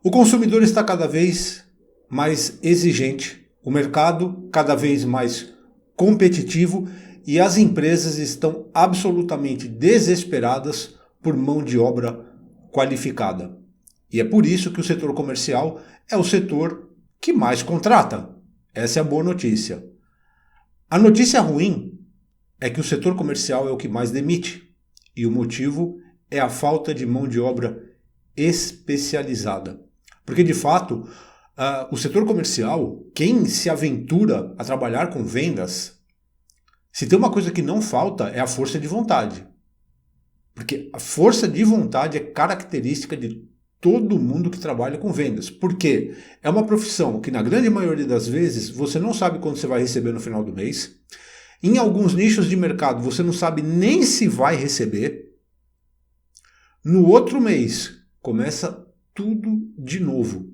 O consumidor está cada vez mais exigente, o mercado cada vez mais competitivo e as empresas estão absolutamente desesperadas por mão de obra qualificada. E é por isso que o setor comercial é o setor que mais contrata. Essa é a boa notícia. A notícia ruim é que o setor comercial é o que mais demite. E o motivo é a falta de mão de obra especializada. Porque, de fato, o setor comercial, quem se aventura a trabalhar com vendas, se tem uma coisa que não falta é a força de vontade. Porque a força de vontade é característica de todo mundo que trabalha com vendas. Por quê? É uma profissão que, na grande maioria das vezes, você não sabe quando você vai receber no final do mês. Em alguns nichos de mercado, você não sabe nem se vai receber. No outro mês, começa tudo de novo.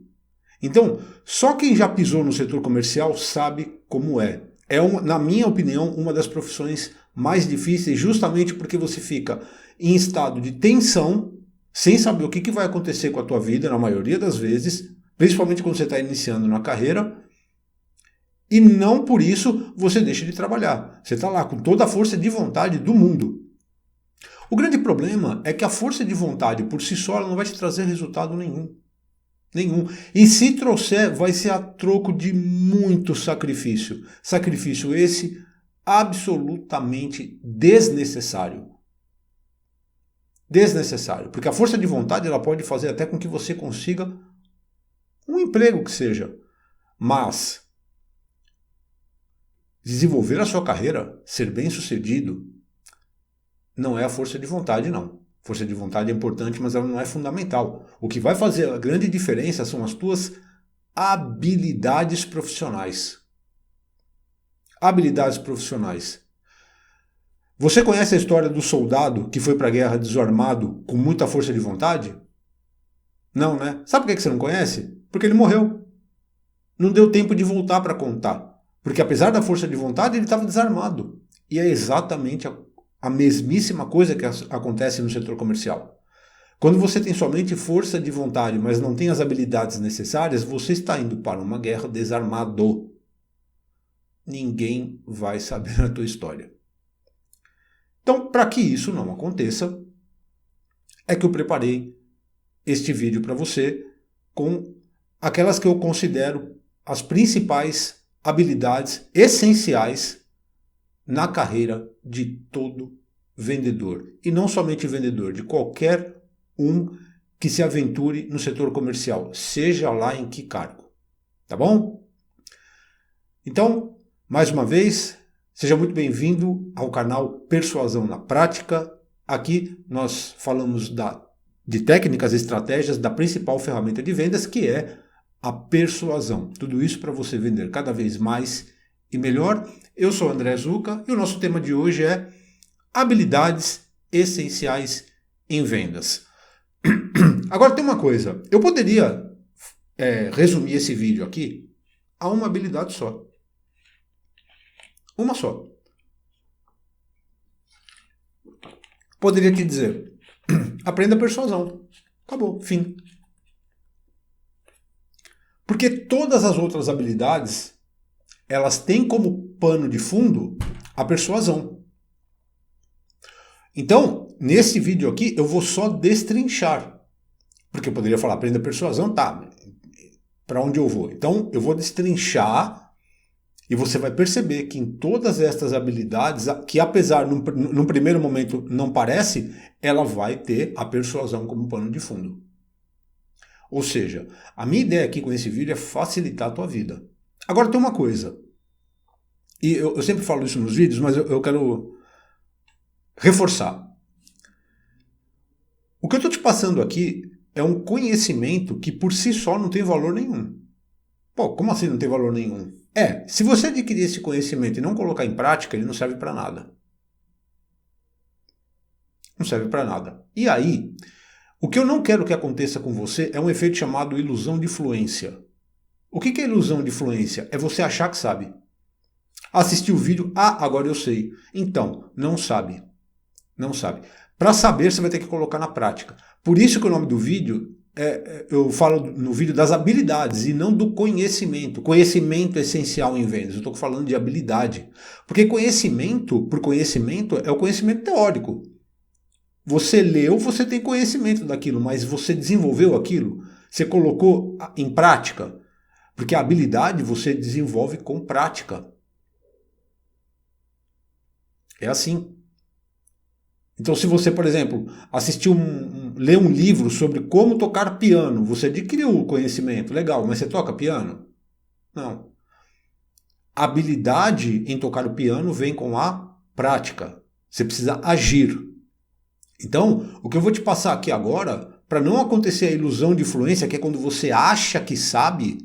Então, só quem já pisou no setor comercial sabe como é. É, na minha opinião, uma das profissões mais difíceis, justamente porque você fica em estado de tensão, sem saber o que vai acontecer com a tua vida, na maioria das vezes, principalmente quando você está iniciando na carreira, e não por isso você deixa de trabalhar. Você está lá com toda a força de vontade do mundo. O grande problema é que a força de vontade por si só ela não vai te trazer resultado nenhum. E se trouxer, vai ser a troco de muito sacrifício. Sacrifício esse absolutamente desnecessário. Desnecessário. Porque a força de vontade ela pode fazer até com que você consiga um emprego que seja. Mas desenvolver a sua carreira, ser bem-sucedido, não é a força de vontade, não. Força de vontade é importante, mas ela não é fundamental. O que vai fazer a grande diferença são as tuas habilidades profissionais. Habilidades profissionais. Você conhece a história do soldado que foi para a guerra desarmado com muita força de vontade? Não, né? Sabe por que você não conhece? Porque ele morreu. Não deu tempo de voltar para contar. Porque apesar da força de vontade, ele estava desarmado. E é exatamente a mesmíssima coisa que acontece no setor comercial. Quando você tem somente força de vontade, mas não tem as habilidades necessárias, você está indo para uma guerra desarmado. Ninguém vai saber a tua história. Então, para que isso não aconteça, é que eu preparei este vídeo para você com aquelas que eu considero as principais habilidades essenciais na carreira de todo vendedor. E não somente vendedor, de qualquer um que se aventure no setor comercial, seja lá em que cargo. Tá bom? Então, mais uma vez, seja muito bem-vindo ao canal Persuasão na Prática. Aqui nós falamos de técnicas e estratégias da principal ferramenta de vendas, que é a persuasão. Tudo isso para você vender cada vez mais e melhor. Eu sou André Zucca e o nosso tema de hoje é habilidades essenciais em vendas. Agora tem uma coisa, eu poderia resumir esse vídeo aqui a uma habilidade só. Uma só. Poderia te dizer, aprenda a persuasão. Acabou, fim. Porque todas as outras habilidades, elas têm como pano de fundo a persuasão. Então, nesse vídeo aqui, eu vou só destrinchar. Porque eu poderia falar, aprenda a persuasão, tá, para onde eu vou? Então, eu vou destrinchar e você vai perceber que em todas estas habilidades, que apesar num primeiro momento não parece, ela vai ter a persuasão como pano de fundo. Ou seja, a minha ideia aqui com esse vídeo é facilitar a tua vida. Agora tem uma coisa, e eu sempre falo isso nos vídeos, mas eu quero reforçar. O que eu estou te passando aqui é um conhecimento que por si só não tem valor nenhum. Pô, como assim não tem valor nenhum? Se você adquirir esse conhecimento e não colocar em prática, ele não serve para nada. Não serve para nada. E aí, o que eu não quero que aconteça com você é um efeito chamado ilusão de fluência. O que é ilusão de fluência? É você achar que sabe. Assistir o vídeo, agora eu sei. Então, não sabe. Não sabe. Para saber, você vai ter que colocar na prática. Por isso que o nome do vídeo eu falo no vídeo das habilidades e não do conhecimento. Conhecimento é essencial em vendas. Eu estou falando de habilidade. Porque conhecimento, por conhecimento, é o conhecimento teórico. Você leu, você tem conhecimento daquilo, mas você desenvolveu aquilo? Você colocou em prática? Porque a habilidade você desenvolve com prática. É assim. Então, se você, por exemplo, lê um livro sobre como tocar piano, você adquiriu o conhecimento, legal, mas você toca piano? Não. A habilidade em tocar o piano vem com a prática. Você precisa agir. Então, o que eu vou te passar aqui agora, para não acontecer a ilusão de fluência, que é quando você acha que sabe,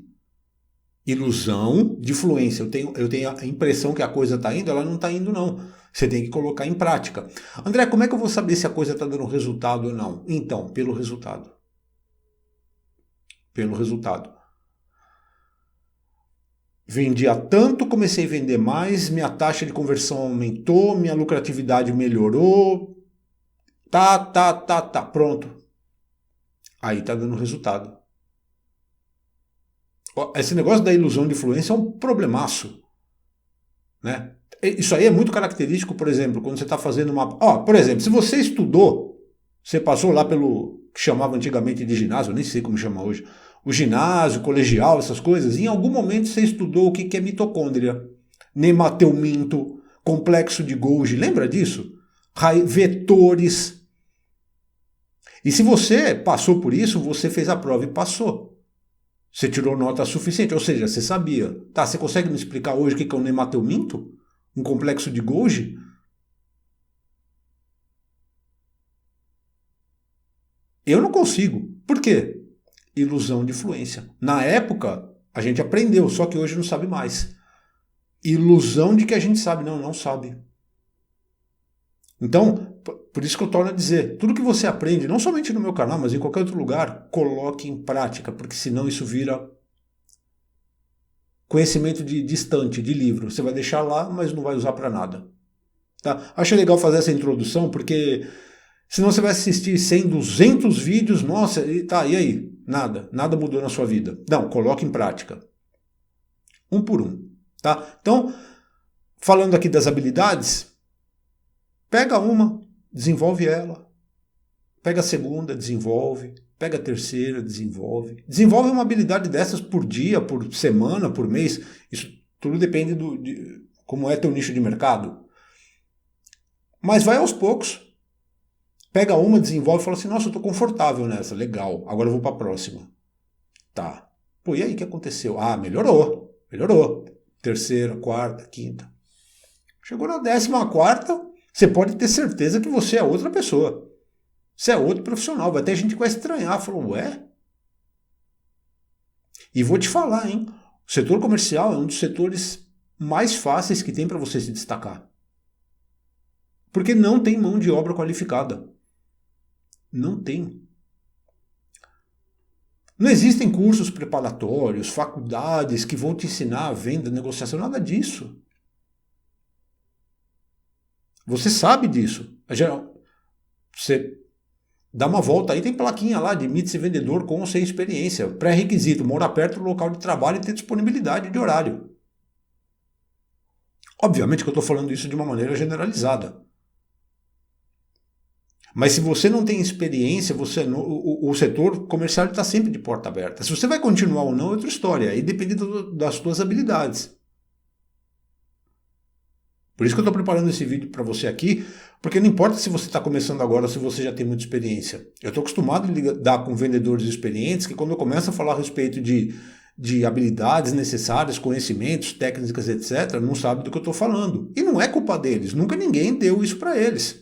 ilusão de fluência. Eu tenho a impressão que a coisa está indo, ela não está indo não. Você tem que colocar em prática. André, como é que eu vou saber se a coisa está dando resultado ou não? Então, pelo resultado. Pelo resultado. Vendia tanto, comecei a vender mais, minha taxa de conversão aumentou, minha lucratividade melhorou. Tá, pronto. Aí está dando resultado. Esse negócio da ilusão de fluência é um problemaço, né? Isso aí é muito característico, por exemplo, quando você está fazendo uma... por exemplo, se você estudou, você passou lá pelo que chamava antigamente de ginásio, eu nem sei como chama hoje, o ginásio, colegial, essas coisas, em algum momento você estudou o que é mitocôndria, nemateuminto, complexo de Golgi, lembra disso? Vetores. E se você passou por isso, você fez a prova e passou. Você tirou nota suficiente, ou seja, você sabia. Tá, você consegue me explicar hoje o que é um nemateuminto? Um complexo de Golgi? Eu não consigo. Por quê? Ilusão de fluência. Na época, a gente aprendeu, só que hoje não sabe mais. Ilusão de que a gente sabe. Não sabe. Então, por isso que eu torno a dizer, tudo que você aprende, não somente no meu canal, mas em qualquer outro lugar, coloque em prática, porque senão isso vira conhecimento distante, de livro. Você vai deixar lá, mas não vai usar para nada. Tá? Acho legal fazer essa introdução, porque senão você vai assistir 100, 200 vídeos, nossa, e aí? Nada mudou na sua vida. Não, coloque em prática. Um por um. Tá? Então, falando aqui das habilidades, pega uma, desenvolve ela. Pega a segunda, desenvolve. Pega a terceira, desenvolve. Desenvolve uma habilidade dessas por dia, por semana, por mês. Isso tudo depende de como é teu nicho de mercado. Mas vai aos poucos. Pega uma, desenvolve e fala assim, nossa, eu estou confortável nessa, legal, agora eu vou para a próxima. Tá. Pô, e aí, o que aconteceu? Melhorou. Terceira, quarta, quinta. Chegou na 14ª, você pode ter certeza que você é outra pessoa. Você é outro profissional. Vai ter gente que vai estranhar. Falou, ué? E vou te falar, hein? O setor comercial é um dos setores mais fáceis que tem para você se destacar. Porque não tem mão de obra qualificada. Não tem. Não existem cursos preparatórios, faculdades que vão te ensinar a venda, negociação, nada disso. Você sabe disso. Você dá uma volta aí, tem plaquinha lá, admite-se vendedor com ou sem experiência. Pré-requisito, morar perto do local de trabalho e ter disponibilidade de horário. Obviamente que eu estou falando isso de uma maneira generalizada. Mas se você não tem experiência, o setor comercial está sempre de porta aberta. Se você vai continuar ou não é outra história. Aí depende das suas habilidades. Por isso que eu estou preparando esse vídeo para você aqui, porque não importa se você está começando agora ou se você já tem muita experiência. Eu estou acostumado a lidar com vendedores experientes que quando eu começo a falar a respeito de habilidades necessárias, conhecimentos, técnicas, etc., não sabem do que eu estou falando. E não é culpa deles. Nunca ninguém deu isso para eles.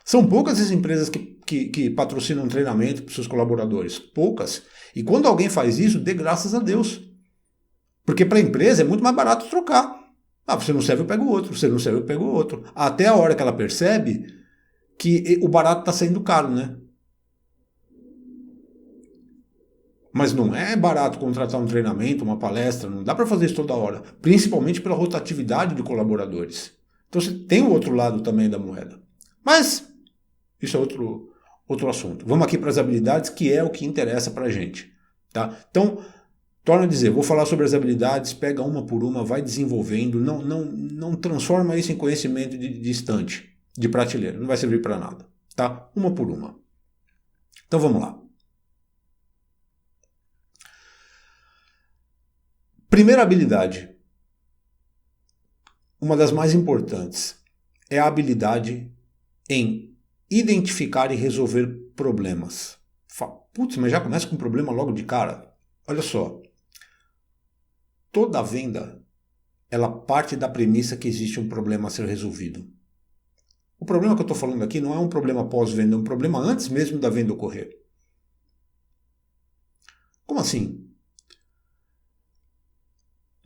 São poucas as empresas que patrocinam treinamento para os seus colaboradores. Poucas. E quando alguém faz isso, dê graças a Deus. Porque para a empresa é muito mais barato trocar. Você não serve, eu pego outro. Você não serve, eu pego outro. Até a hora que ela percebe que o barato está saindo caro, né? Mas não é barato contratar um treinamento, uma palestra. Não dá para fazer isso toda hora. Principalmente pela rotatividade de colaboradores. Então você tem o outro lado também da moeda. Mas isso é outro assunto. Vamos aqui para as habilidades, que é o que interessa para a gente. Tá? Então, torno a dizer, vou falar sobre as habilidades, pega uma por uma, vai desenvolvendo, não transforma isso em conhecimento de estante, de prateleira, não vai servir para nada. Tá? Uma por uma. Então vamos lá. Primeira habilidade, uma das mais importantes, é a habilidade em identificar e resolver problemas. Putz, mas já começa com um problema logo de cara. Olha só, toda venda, ela parte da premissa que existe um problema a ser resolvido. O problema que eu estou falando aqui não é um problema pós-venda, é um problema antes mesmo da venda ocorrer. Como assim?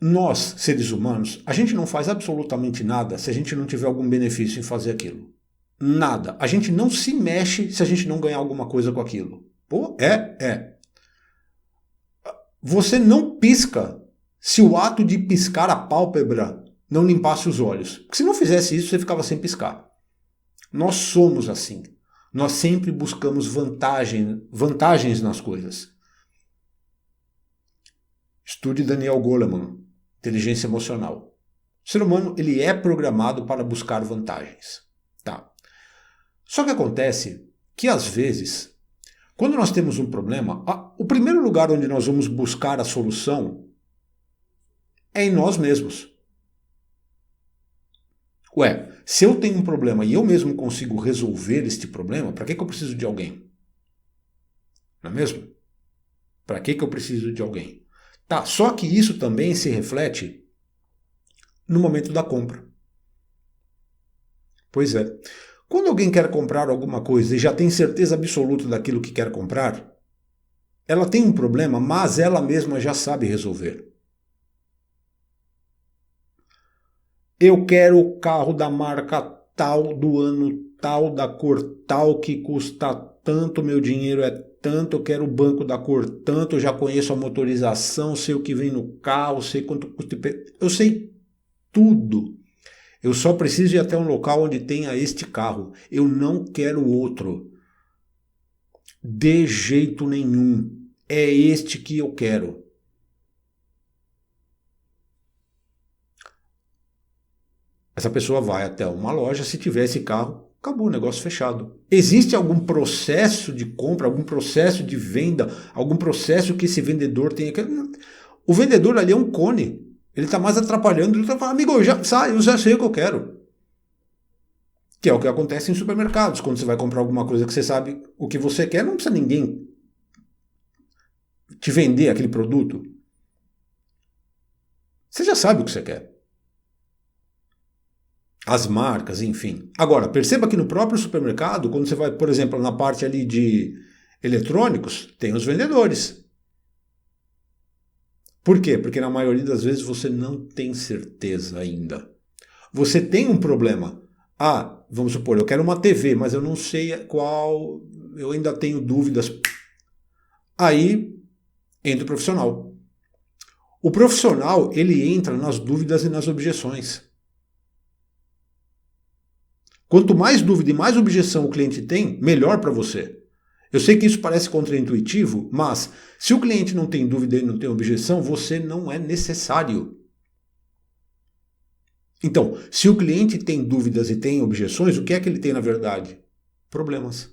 Nós, seres humanos, a gente não faz absolutamente nada se a gente não tiver algum benefício em fazer aquilo. Nada. A gente não se mexe se a gente não ganhar alguma coisa com aquilo. Pô, é. Você não pisca se o ato de piscar a pálpebra não limpasse os olhos. Porque se não fizesse isso, você ficava sem piscar. Nós somos assim. Nós sempre buscamos vantagens nas coisas. Estude Daniel Goleman, inteligência emocional. O ser humano ele é programado para buscar vantagens. Tá. Só que acontece que às vezes, quando nós temos um problema, o primeiro lugar onde nós vamos buscar a solução é em nós mesmos. Ué, se eu tenho um problema e eu mesmo consigo resolver este problema, para que eu preciso de alguém? Não é mesmo? Para que eu preciso de alguém? Tá, só que isso também se reflete no momento da compra. Pois é. Quando alguém quer comprar alguma coisa e já tem certeza absoluta daquilo que quer comprar, ela tem um problema, mas ela mesma já sabe resolver. Eu quero o carro da marca tal, do ano tal, da cor tal, que custa tanto, meu dinheiro é tanto, eu quero o banco da cor tanto, eu já conheço a motorização, sei o que vem no carro, sei quanto custa. Eu sei tudo. Eu só preciso ir até um local onde tenha este carro. Eu não quero outro. De jeito nenhum. É este que eu quero. Essa pessoa vai até uma loja, se tiver esse carro, acabou o negócio fechado. Existe algum processo de compra, algum processo de venda, algum processo que esse vendedor tenha que... O vendedor ali é um cone. Ele está mais atrapalhando. Ele está falando, amigo, eu já sei o que eu quero. Que é o que acontece em supermercados. Quando você vai comprar alguma coisa que você sabe o que você quer, não precisa ninguém te vender aquele produto. Você já sabe o que você quer. As marcas, enfim. Agora, perceba que no próprio supermercado, quando você vai, por exemplo, na parte ali de eletrônicos, tem os vendedores. Por quê? Porque na maioria das vezes você não tem certeza ainda. Você tem um problema. Vamos supor, eu quero uma TV, mas eu não sei qual, eu ainda tenho dúvidas. Aí entra o profissional. O profissional, ele entra nas dúvidas e nas objeções. Quanto mais dúvida e mais objeção o cliente tem, melhor para você. Eu sei que isso parece contraintuitivo, mas se o cliente não tem dúvida e não tem objeção, você não é necessário. Então, se o cliente tem dúvidas e tem objeções, o que é que ele tem na verdade? Problemas.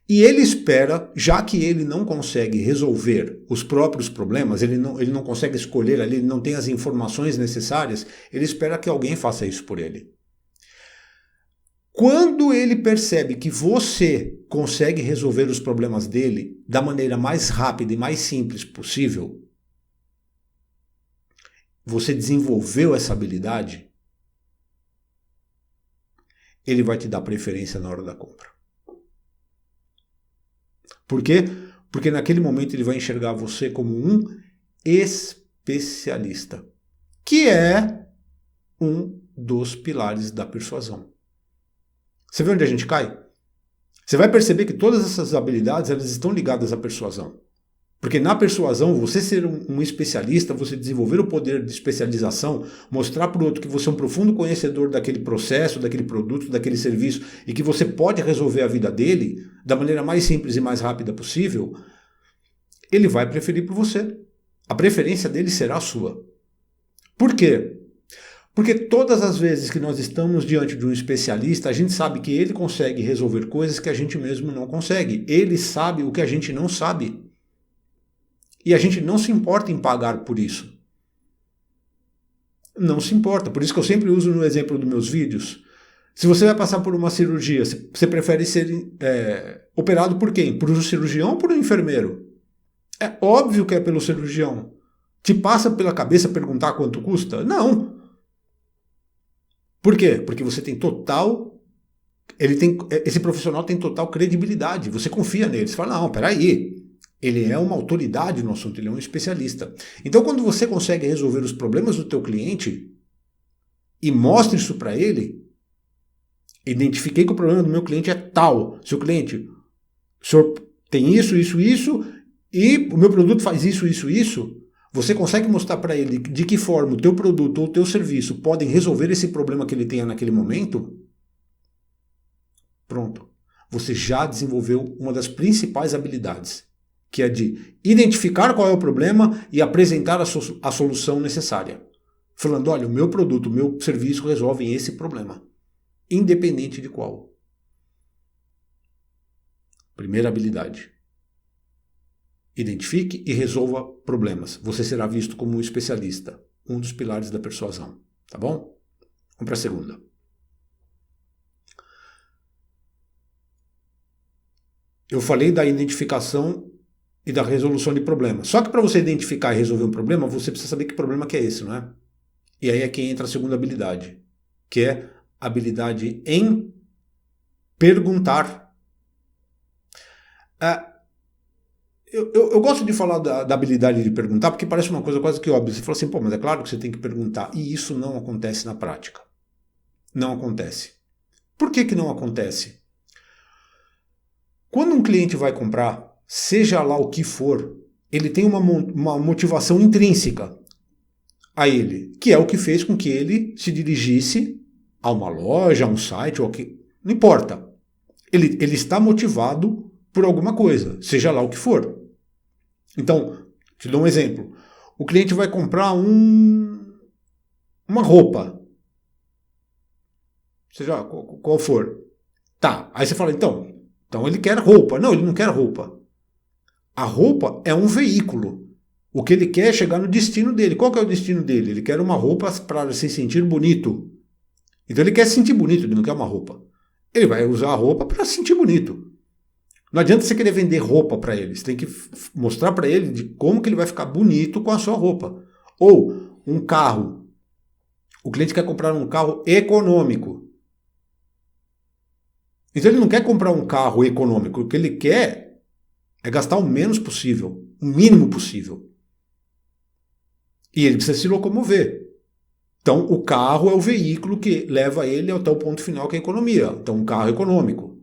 E ele espera, já que ele não consegue resolver os próprios problemas, ele não consegue escolher ali, ele não tem as informações necessárias, ele espera que alguém faça isso por ele. Quando ele percebe que você consegue resolver os problemas dele da maneira mais rápida e mais simples possível, você desenvolveu essa habilidade, ele vai te dar preferência na hora da compra. Por quê? Porque naquele momento ele vai enxergar você como um especialista, que é um dos pilares da persuasão. Você vê onde a gente cai? Você vai perceber que todas essas habilidades elas estão ligadas à persuasão. Porque na persuasão, você ser um especialista, você desenvolver o poder de especialização, mostrar para o outro que você é um profundo conhecedor daquele processo, daquele produto, daquele serviço e que você pode resolver a vida dele da maneira mais simples e mais rápida possível, ele vai preferir por você. A preferência dele será a sua. Por quê? Porque todas as vezes que nós estamos diante de um especialista, a gente sabe que ele consegue resolver coisas que a gente mesmo não consegue. Ele sabe o que a gente não sabe. E a gente não se importa em pagar por isso. Não se importa. Por isso que eu sempre uso no exemplo dos meus vídeos. Se você vai passar por uma cirurgia, você prefere ser operado por quem? Por um cirurgião ou por um enfermeiro? É óbvio que é pelo cirurgião. Te passa pela cabeça perguntar quanto custa? Não. Por quê? Porque você tem total... esse profissional tem total credibilidade. Você confia nele. Você fala, não, peraí. Ele é uma autoridade no assunto, ele é um especialista. Então, quando você consegue resolver os problemas do teu cliente e mostra isso para ele, identifiquei que o problema do meu cliente é tal. Seu cliente, o senhor tem isso, isso, isso, e o meu produto faz isso, isso, isso. Você consegue mostrar para ele de que forma o teu produto ou o teu serviço podem resolver esse problema que ele tenha naquele momento? Pronto. Você já desenvolveu uma das principais habilidades, que é de identificar qual é o problema e apresentar a solução necessária. Falando, olha, o meu produto, o meu serviço resolve esse problema, independente de qual. Primeira habilidade. Identifique e resolva problemas. Você será visto como um especialista, um dos pilares da persuasão. Tá bom? Vamos para a segunda. Eu falei da identificação e da resolução de problemas. Só que para você identificar e resolver um problema, você precisa saber que problema que é esse, não é? E aí é que entra a segunda habilidade, que é a habilidade em perguntar. Eu gosto de falar da habilidade de perguntar, porque parece uma coisa quase que óbvia. Você fala assim, pô, mas é claro que você tem que perguntar. E isso não acontece na prática. Não acontece. Por que não acontece? Quando um cliente vai comprar, seja lá o que for, ele tem uma motivação intrínseca a ele, que é o que fez com que ele se dirigisse a uma loja, a um site, ou que não importa. Ele está motivado por alguma coisa, seja lá o que for. Então, te dou um exemplo. O cliente vai comprar uma roupa, seja qual for. Tá, aí você fala, então ele quer roupa. Não, ele não quer roupa. A roupa é um veículo. O que ele quer é chegar no destino dele. Qual que é o destino dele? Ele quer uma roupa para se sentir bonito. Então ele quer se sentir bonito, ele não quer uma roupa. Ele vai usar a roupa para se sentir bonito. Não adianta você querer vender roupa para ele. Você tem que mostrar para ele de como que ele vai ficar bonito com a sua roupa. Ou um carro. O cliente quer comprar um carro econômico. Então ele não quer comprar um carro econômico. O que ele quer é gastar o menos possível, o mínimo possível. E ele precisa se locomover. Então o carro é o veículo que leva ele até o ponto final, que é a economia. Então um carro econômico.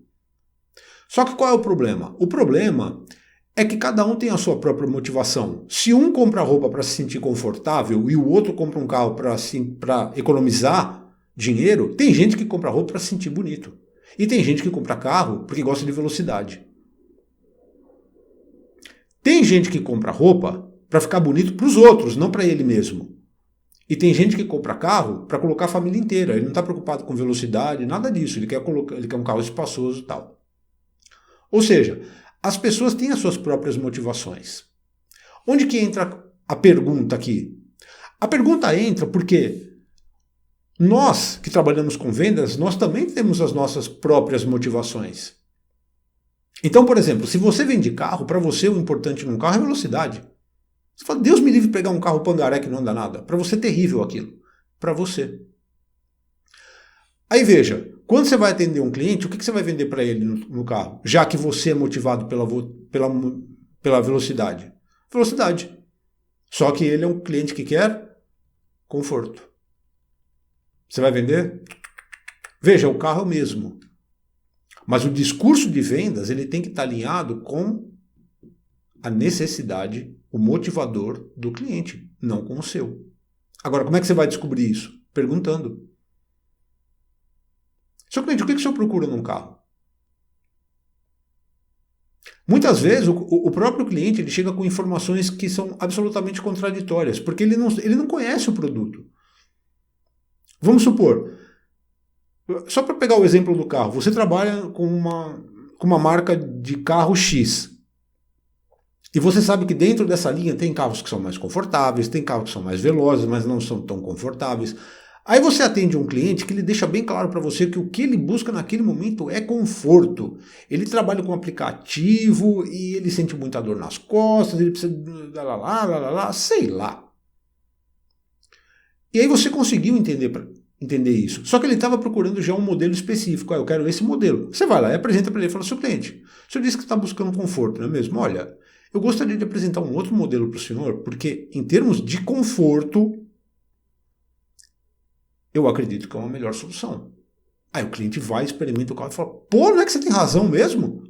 Só que qual é o problema? O problema é que cada um tem a sua própria motivação. Se um compra roupa para se sentir confortável e o outro compra um carro para economizar dinheiro, tem gente que compra roupa para se sentir bonito. E tem gente que compra carro porque gosta de velocidade. Tem gente que compra roupa para ficar bonito para os outros, não para ele mesmo. E tem gente que compra carro para colocar a família inteira. Ele não está preocupado com velocidade, nada disso. Ele quer um carro espaçoso e tal. Ou seja, as pessoas têm as suas próprias motivações. Onde que entra a pergunta aqui? A pergunta entra porque nós que trabalhamos com vendas, nós também temos as nossas próprias motivações. Então, por exemplo, se você vende carro, para você o importante num carro é velocidade. Você fala, Deus me livre de pegar um carro pangaré que não anda nada. Para você é terrível aquilo. Para você. Aí veja, quando você vai atender um cliente, o que você vai vender para ele no carro? Já que você é motivado pela velocidade. Velocidade. Só que ele é um cliente que quer conforto. Você vai vender? Veja, o carro é o mesmo. Mas o discurso de vendas ele tem que estar alinhado com a necessidade, o motivador do cliente, não com o seu. Agora, como é que você vai descobrir isso? Perguntando. Seu cliente, o que o senhor procura num carro? Muitas vezes o próprio cliente ele chega com informações que são absolutamente contraditórias, porque ele não conhece o produto. Vamos supor, só para pegar o exemplo do carro, você trabalha com uma marca de carro X. E você sabe que dentro dessa linha tem carros que são mais confortáveis, tem carros que são mais velozes, mas não são tão confortáveis. Aí você atende um cliente que ele deixa bem claro para você que o que ele busca naquele momento é conforto. Ele trabalha com aplicativo e ele sente muita dor nas costas, ele precisa sei lá. E aí você conseguiu entender isso. Só que ele estava procurando já um modelo específico. Eu quero esse modelo. Você vai lá e apresenta para ele e fala, seu cliente, o senhor disse que está buscando conforto, não é mesmo? Olha, eu gostaria de apresentar um outro modelo para o senhor, porque em termos de conforto, eu acredito que é uma melhor solução. Aí o cliente vai, experimenta o carro e fala, pô, não é que você tem razão mesmo?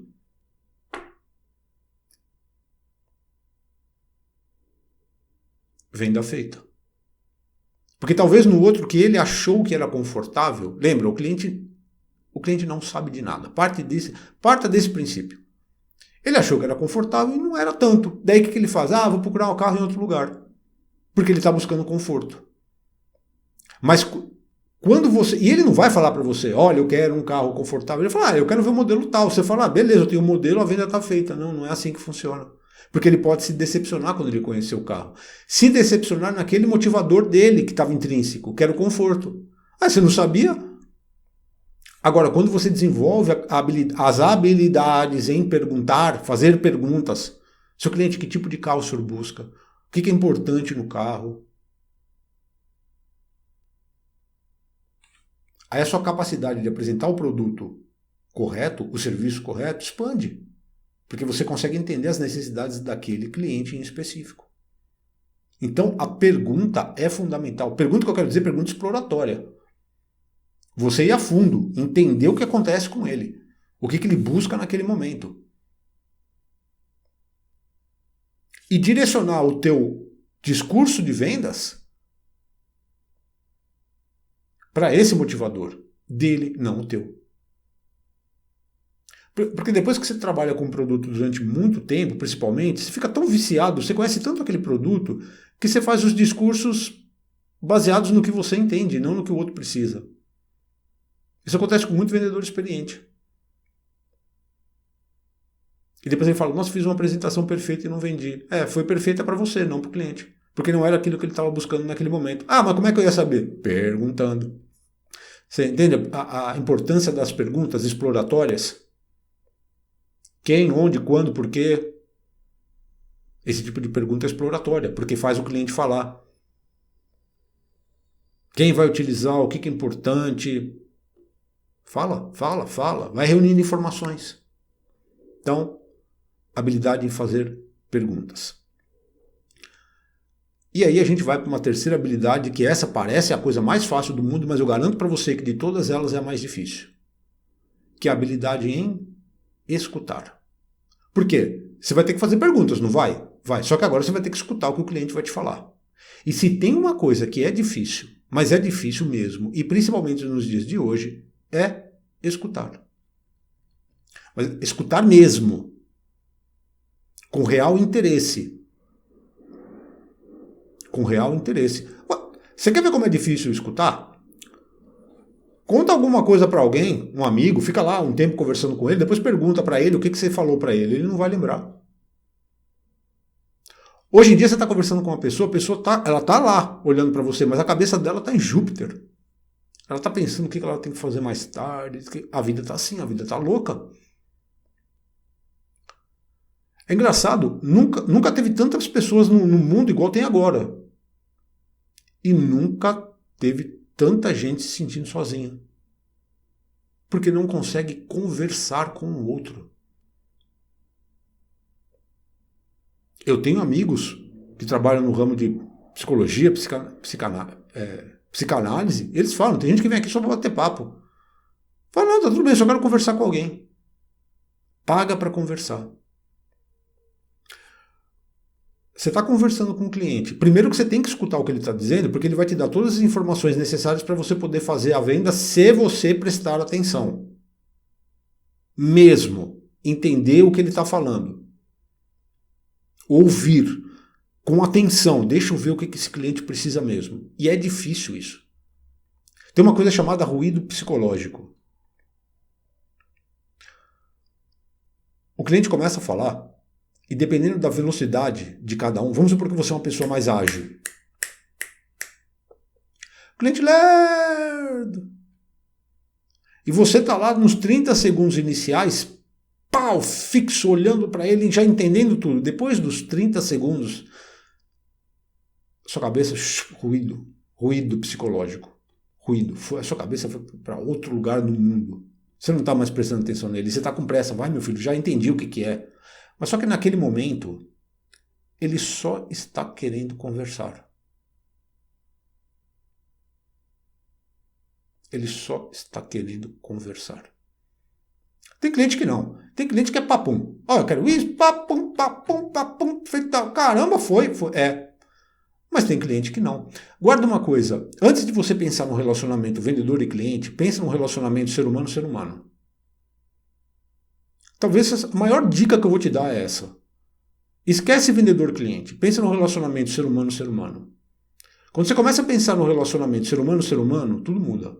Venda feita. Porque talvez no outro que ele achou que era confortável, lembra, o cliente não sabe de nada. Parta desse princípio. Ele achou que era confortável e não era tanto. Daí o que ele faz? Vou procurar um carro em outro lugar. Porque ele está buscando conforto. Mas quando você... E ele não vai falar para você, olha, eu quero um carro confortável. Ele fala, eu quero ver o modelo tal. Você fala, beleza, eu tenho um modelo, a venda está feita. Não é assim que funciona. Porque ele pode se decepcionar quando ele conhecer o carro. Se decepcionar naquele motivador dele que estava intrínseco, que era o conforto. Você não sabia? Agora, quando você desenvolve as habilidades em perguntar, fazer perguntas, seu cliente, que tipo de carro o senhor busca? O que é importante no carro? Aí a sua capacidade de apresentar o produto correto, o serviço correto, expande. Porque você consegue entender as necessidades daquele cliente em específico. Então, a pergunta é fundamental. Pergunta que eu quero dizer, pergunta exploratória. Você ir a fundo, entender o que acontece com ele. O que ele busca naquele momento. E direcionar o teu discurso de vendas para esse motivador. Dele, não o teu. Porque depois que você trabalha com um produto durante muito tempo, principalmente, você fica tão viciado, você conhece tanto aquele produto, que você faz os discursos baseados no que você entende, não no que o outro precisa. Isso acontece com muito vendedor experiente. E depois ele fala, nossa, fiz uma apresentação perfeita e não vendi. Foi perfeita para você, não para o cliente. Porque não era aquilo que ele estava buscando naquele momento. Mas como é que eu ia saber? Perguntando. Você entende a importância das perguntas exploratórias? Quem, onde, quando, por quê? Esse tipo de pergunta é exploratória, porque faz o cliente falar. Quem vai utilizar, o que é importante? Fala. Vai reunindo informações. Então, habilidade em fazer perguntas. E aí a gente vai para uma terceira habilidade, que essa parece a coisa mais fácil do mundo, mas eu garanto para você que de todas elas é a mais difícil. Que é a habilidade em escutar. Por quê? Você vai ter que fazer perguntas, não vai? Vai. Só que agora você vai ter que escutar o que o cliente vai te falar. E se tem uma coisa que é difícil, mas é difícil mesmo, e principalmente nos dias de hoje, é escutar. Mas escutar mesmo. Com real interesse. Com real interesse. Você quer ver como é difícil escutar? Conta alguma coisa para alguém, um amigo, fica lá um tempo conversando com ele, depois pergunta para ele o que você falou para ele. Ele não vai lembrar. Hoje em dia você está conversando com uma pessoa, ela está lá olhando para você, mas a cabeça dela está em Júpiter. Ela está pensando o que ela tem que fazer mais tarde. A vida está assim, a vida está louca. É engraçado, nunca teve tantas pessoas no mundo igual tem agora. E nunca teve tanta gente se sentindo sozinha. Porque não consegue conversar com o outro. Eu tenho amigos que trabalham no ramo de psicologia, psicanálise. Eles falam, tem gente que vem aqui só para bater papo. Fala, não, tá tudo bem, só quero conversar com alguém. Paga para conversar. você está conversando com o cliente. Primeiro que você tem que escutar o que ele está dizendo, porque ele vai te dar todas as informações necessárias para você poder fazer a venda se você prestar atenção. Mesmo entender o que ele está falando. Ouvir com atenção. Deixa eu ver o que esse cliente precisa mesmo. E é difícil isso. Tem uma coisa chamada ruído psicológico. O cliente começa a falar e dependendo da velocidade de cada um, vamos supor que você é uma pessoa mais ágil. O cliente lerdo. E você está lá nos 30 segundos iniciais, pau, fixo, olhando para ele, já entendendo tudo. Depois dos 30 segundos, sua cabeça, ruído psicológico. Ruído. A sua cabeça foi para outro lugar no mundo. Você não está mais prestando atenção nele. Você está com pressa. Vai, meu filho, já entendi o que é. Mas só que naquele momento, ele só está querendo conversar. Ele só está querendo conversar. Tem cliente que não. Tem cliente que é papum. Ó, eu quero isso, papum, papum, papum, feito tal. Caramba, foi. É. Mas tem cliente que não. Guarda uma coisa. Antes de você pensar no relacionamento vendedor e cliente, pensa no relacionamento ser humano-ser humano. Talvez a maior dica que eu vou te dar é essa. Esquece vendedor-cliente. Pensa no relacionamento ser humano-ser humano. Quando você começa a pensar no relacionamento ser humano-ser humano, tudo muda.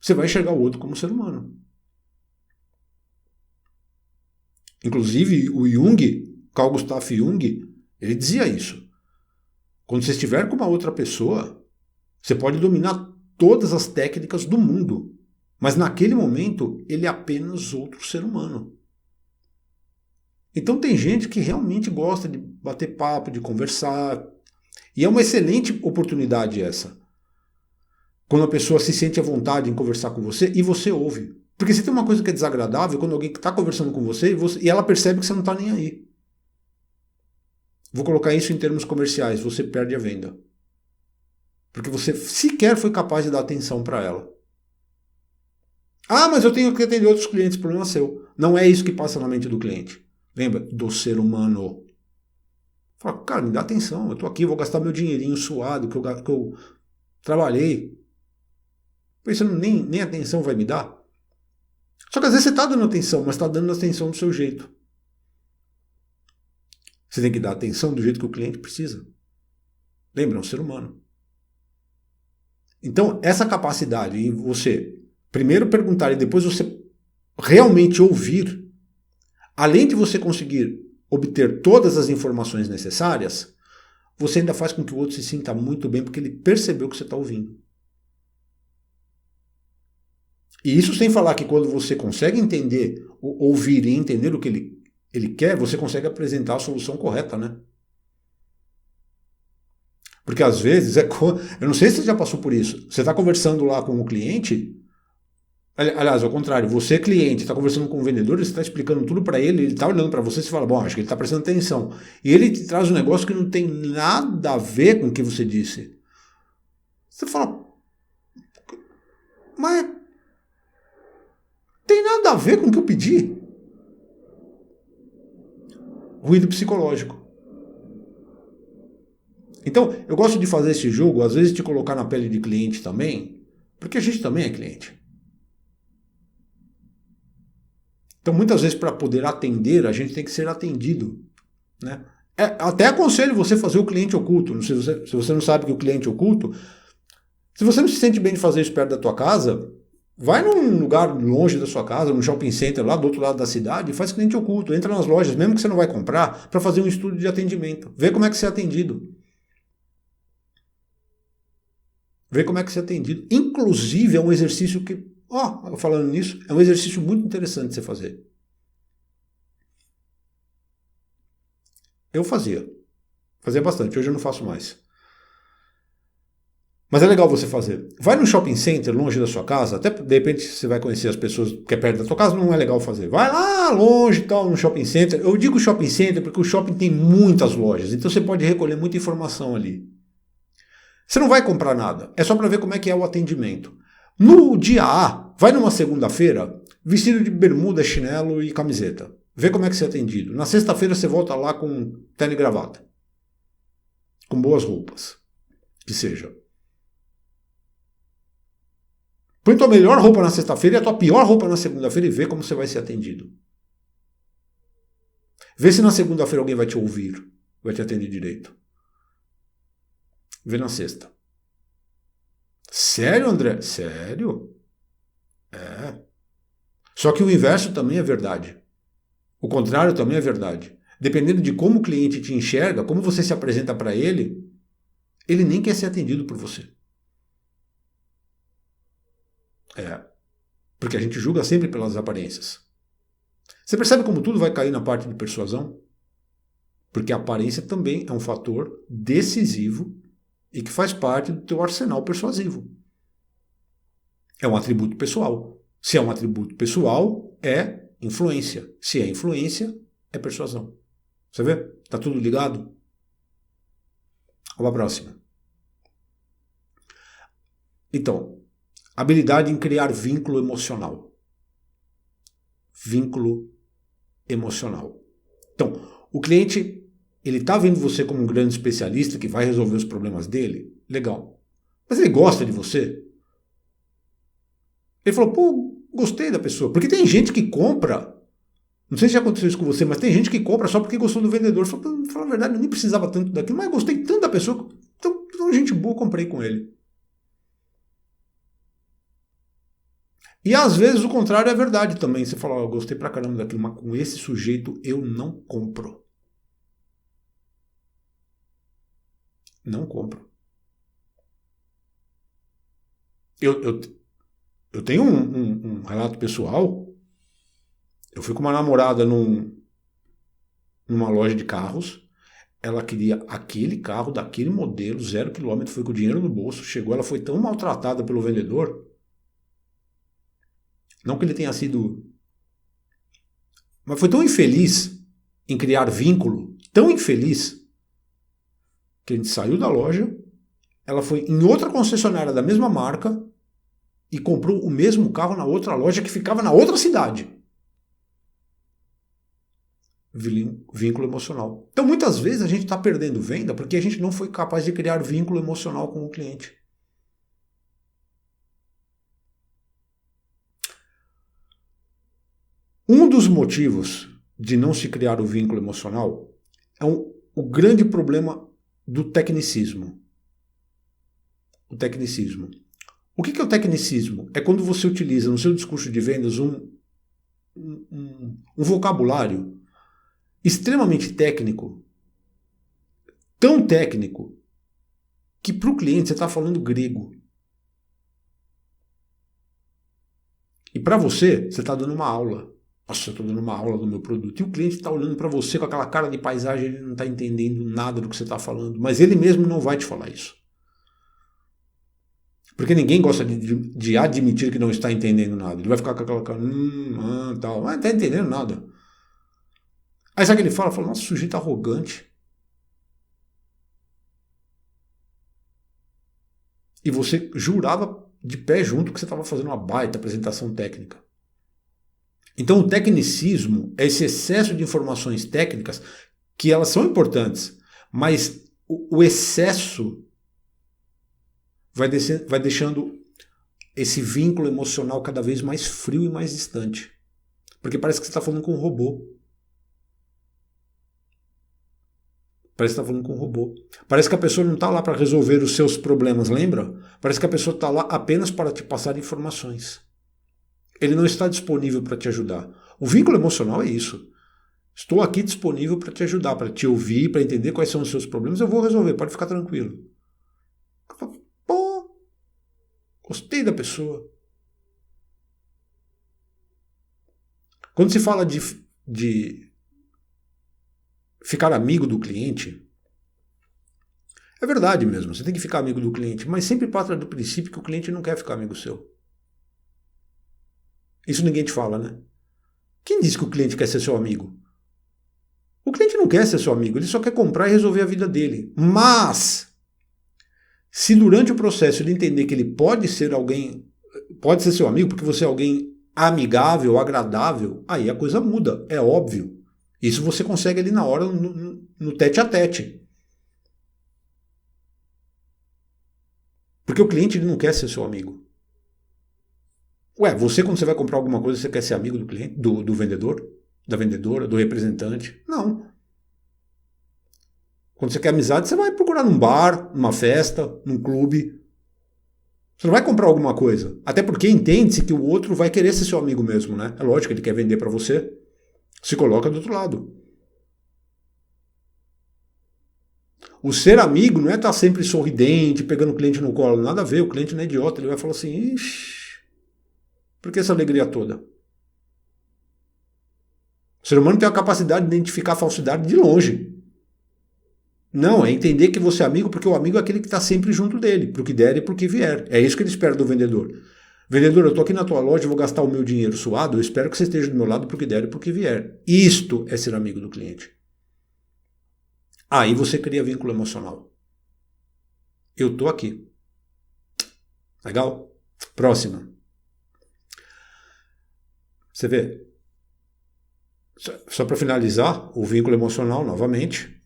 Você vai enxergar o outro como ser humano. Inclusive, o Jung, Carl Gustav Jung, ele dizia isso. Quando você estiver com uma outra pessoa, você pode dominar todas as técnicas do mundo. Mas naquele momento, ele é apenas outro ser humano. Então tem gente que realmente gosta de bater papo, de conversar. E é uma excelente oportunidade essa. Quando a pessoa se sente à vontade em conversar com você e você ouve. Porque se tem uma coisa que é desagradável, quando alguém está conversando com você e ela percebe que você não está nem aí. Vou colocar isso em termos comerciais, você perde a venda. Porque você sequer foi capaz de dar atenção para ela. Ah, mas eu tenho que atender outros clientes, problema seu. Não é isso que passa na mente do cliente. Lembra? Do ser humano. Fala, cara, me dá atenção, eu estou aqui, vou gastar meu dinheirinho suado que eu trabalhei. Você nem atenção vai me dar. Só que às vezes você está dando atenção, mas está dando atenção do seu jeito. Você tem que dar atenção do jeito que o cliente precisa. Lembra? É um ser humano. Então, essa capacidade em você primeiro perguntar e depois você realmente ouvir, além de você conseguir obter todas as informações necessárias, você ainda faz com que o outro se sinta muito bem porque ele percebeu que você está ouvindo. E isso sem falar que quando você consegue entender, ouvir e entender o que ele quer, você consegue apresentar a solução correta, né? Porque às vezes, eu não sei se você já passou por isso, você está conversando lá com o cliente, aliás, ao contrário, você cliente, está conversando com o vendedor, você está explicando tudo para ele está olhando para você e fala, bom, acho que ele está prestando atenção. E ele te traz um negócio que não tem nada a ver com o que você disse. Você fala, mas tem nada a ver com o que eu pedi. Ruído psicológico. Então, eu gosto de fazer esse jogo, às vezes te colocar na pele de cliente também, porque a gente também é cliente. Então, muitas vezes, para poder atender, a gente tem que ser atendido. Né? Até aconselho você fazer o cliente oculto. Se você não sabe que o cliente oculto, se você não se sente bem de fazer isso perto da tua casa, vai num lugar longe da sua casa, num shopping center lá do outro lado da cidade e faz cliente oculto. Entra nas lojas, mesmo que você não vai comprar, para fazer um estudo de atendimento. Vê como é que você é atendido. Vê como é que você é atendido. Inclusive, é um exercício que, falando nisso, é um exercício muito interessante de você fazer. Eu fazia bastante, hoje eu não faço mais. Mas é legal você fazer. Vai no shopping center, longe da sua casa, até de repente você vai conhecer as pessoas que é perto da sua casa, não é legal fazer. Vai lá longe e tal, no shopping center. Eu digo shopping center porque o shopping tem muitas lojas, então você pode recolher muita informação ali. Você não vai comprar nada, é só para ver como é que é o atendimento. No dia A, vai numa segunda-feira, vestido de bermuda, chinelo e camiseta. Vê como é que você é atendido. Na sexta-feira você volta lá com terno e gravata. com boas roupas. Que seja. Põe tua melhor roupa na sexta-feira e a tua pior roupa na segunda-feira e vê como você vai ser atendido. Vê se na segunda-feira alguém vai te ouvir, vai te atender direito. Vê na sexta. Sério, André? Sério? É. Só que o inverso também é verdade. O contrário também é verdade. Dependendo de como o cliente te enxerga, como você se apresenta para ele nem quer ser atendido por você. Porque a gente julga sempre pelas aparências. Você percebe como tudo vai cair na parte de persuasão? Porque a aparência também é um fator decisivo e que faz parte do teu arsenal persuasivo. É um atributo pessoal. Se é um atributo pessoal, é influência. Se é influência, é persuasão. Você vê? Tá tudo ligado? Vamos à próxima. Então, habilidade em criar vínculo emocional. Vínculo emocional. Então, o cliente, ele está vendo você como um grande especialista que vai resolver os problemas dele? Legal. Mas ele gosta de você? Ele falou, pô, gostei da pessoa. Porque tem gente que compra, não sei se já aconteceu isso com você, mas tem gente que compra só porque gostou do vendedor. Fala a verdade, eu nem precisava tanto daquilo, mas gostei tanto da pessoa, então gente boa, comprei com ele. E às vezes o contrário é verdade também. Você fala, eu gostei pra caramba daquilo, mas com esse sujeito eu não compro. Não compro. Eu tenho um relato pessoal. Eu fui com uma namorada numa loja de carros. Ela queria aquele carro, daquele modelo, 0 km, foi com o dinheiro no bolso. Chegou, ela foi tão maltratada pelo vendedor. Não que ele tenha sido... Mas foi tão infeliz em criar vínculo, tão infeliz, que a gente saiu da loja, ela foi em outra concessionária da mesma marca e comprou o mesmo carro na outra loja que ficava na outra cidade. Vínculo emocional. Então, muitas vezes a gente está perdendo venda porque a gente não foi capaz de criar vínculo emocional com o cliente. Um dos motivos de não se criar o vínculo emocional é o grande problema do tecnicismo. O tecnicismo. O que é o tecnicismo? É quando você utiliza no seu discurso de vendas um vocabulário extremamente técnico, tão técnico, que para o cliente você está falando grego. E para você está dando uma aula. Nossa, eu estou dando uma aula do meu produto. E o cliente está olhando para você com aquela cara de paisagem, ele não está entendendo nada do que você está falando. Mas ele mesmo não vai te falar isso. Porque ninguém gosta de admitir que não está entendendo nada. Ele vai ficar com aquela cara, tal. Mas não está entendendo nada. Aí sabe o que ele fala? Fala, nossa, sujeito arrogante. E você jurava de pé junto que você estava fazendo uma baita apresentação técnica. Então o tecnicismo é esse excesso de informações técnicas que elas são importantes, mas o excesso vai deixando esse vínculo emocional cada vez mais frio e mais distante. Porque parece que você está falando com um robô. Parece que está falando com um robô. Parece que a pessoa não está lá para resolver os seus problemas, lembra? Parece que a pessoa está lá apenas para te passar informações. Ele não está disponível para te ajudar. O vínculo emocional é isso. Estou aqui disponível para te ajudar, para te ouvir, para entender quais são os seus problemas. Eu vou resolver, pode ficar tranquilo. Pô, gostei da pessoa. Quando se fala de ficar amigo do cliente, é verdade mesmo, você tem que ficar amigo do cliente, mas sempre parte do princípio que o cliente não quer ficar amigo seu. Isso ninguém te fala, né? Quem disse que o cliente quer ser seu amigo? O cliente não quer ser seu amigo, ele só quer comprar e resolver a vida dele. Mas, se durante o processo ele entender que ele pode ser seu amigo, porque você é alguém amigável, agradável, aí a coisa muda, é óbvio. Isso você consegue ali na hora, no tete a tete. Porque o cliente ele não quer ser seu amigo. Ué, você quando você vai comprar alguma coisa, você quer ser amigo do cliente, do vendedor, da vendedora, do representante? Não. Quando você quer amizade, você vai procurar num bar, numa festa, num clube. Você não vai comprar alguma coisa. Até porque entende-se que o outro vai querer ser seu amigo mesmo, né? É lógico que ele quer vender para você. Se coloca do outro lado. O ser amigo não é estar sempre sorridente, pegando o cliente no colo. Nada a ver, o cliente não é idiota. Ele vai falar assim, ixi, por que essa alegria toda? O ser humano tem a capacidade de identificar a falsidade de longe. Não, é entender que você é amigo porque o amigo é aquele que está sempre junto dele, pro que der e pro que vier. É isso que ele espera do vendedor. Vendedor, eu estou aqui na tua loja, vou gastar o meu dinheiro suado, eu espero que você esteja do meu lado pro que der e pro que vier. Isto é ser amigo do cliente. Aí você cria vínculo emocional. Eu estou aqui. Legal? Próxima. Você vê? Só para finalizar, o vínculo emocional, novamente,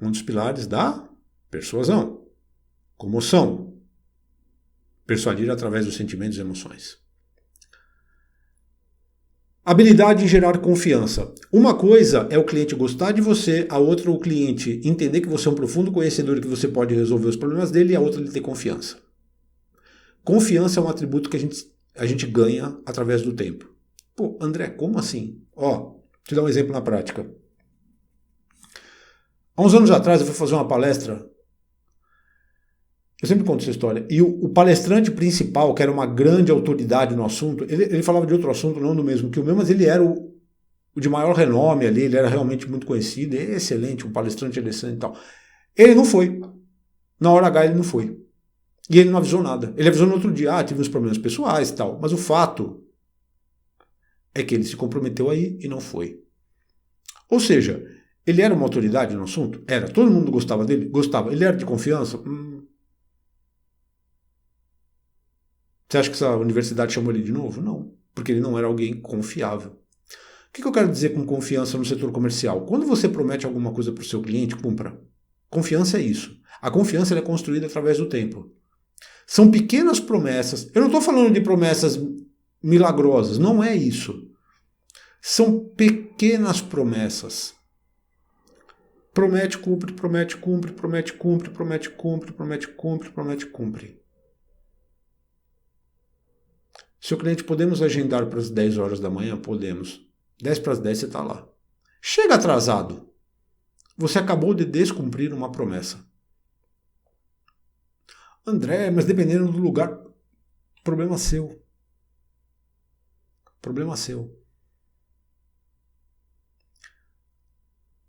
um dos pilares da persuasão. Comoção. Persuadir através dos sentimentos e emoções. Habilidade em gerar confiança. Uma coisa é o cliente gostar de você, a outra é o cliente entender que você é um profundo conhecedor e que você pode resolver os problemas dele, e a outra é ele ter confiança. Confiança é um atributo que a gente ganha através do tempo. Pô, André, como assim? Ó, te dar um exemplo na prática. Há uns anos atrás eu fui fazer uma palestra. Eu sempre conto essa história. E o palestrante principal, que era uma grande autoridade no assunto, ele falava de outro assunto, não do mesmo que o meu, mas ele era o de maior renome ali, ele era realmente muito conhecido, excelente, um palestrante excelente e tal. Ele não foi. Na hora H ele não foi. E ele não avisou nada. Ele avisou no outro dia, tive uns problemas pessoais e tal. Mas o fato é que ele se comprometeu aí e não foi. Ou seja, ele era uma autoridade no assunto? Era. Todo mundo gostava dele? Gostava. Ele era de confiança? Você acha que essa universidade chamou ele de novo? Não. Porque ele não era alguém confiável. O que eu quero dizer com confiança no setor comercial? Quando você promete alguma coisa para o seu cliente, cumpra. Confiança é isso. A confiança é construída através do tempo. São pequenas promessas. Eu não estou falando de promessas milagrosas, não é isso. São pequenas promessas. Promete, cumpre, promete, cumpre, promete, cumpre, promete, cumpre, promete, cumpre, promete, cumpre. Seu cliente, podemos agendar para as 10 horas da manhã? Podemos. 10 para as 10 você está lá. Chega atrasado. Você acabou de descumprir uma promessa. André, mas dependendo do lugar, problema seu. Problema seu.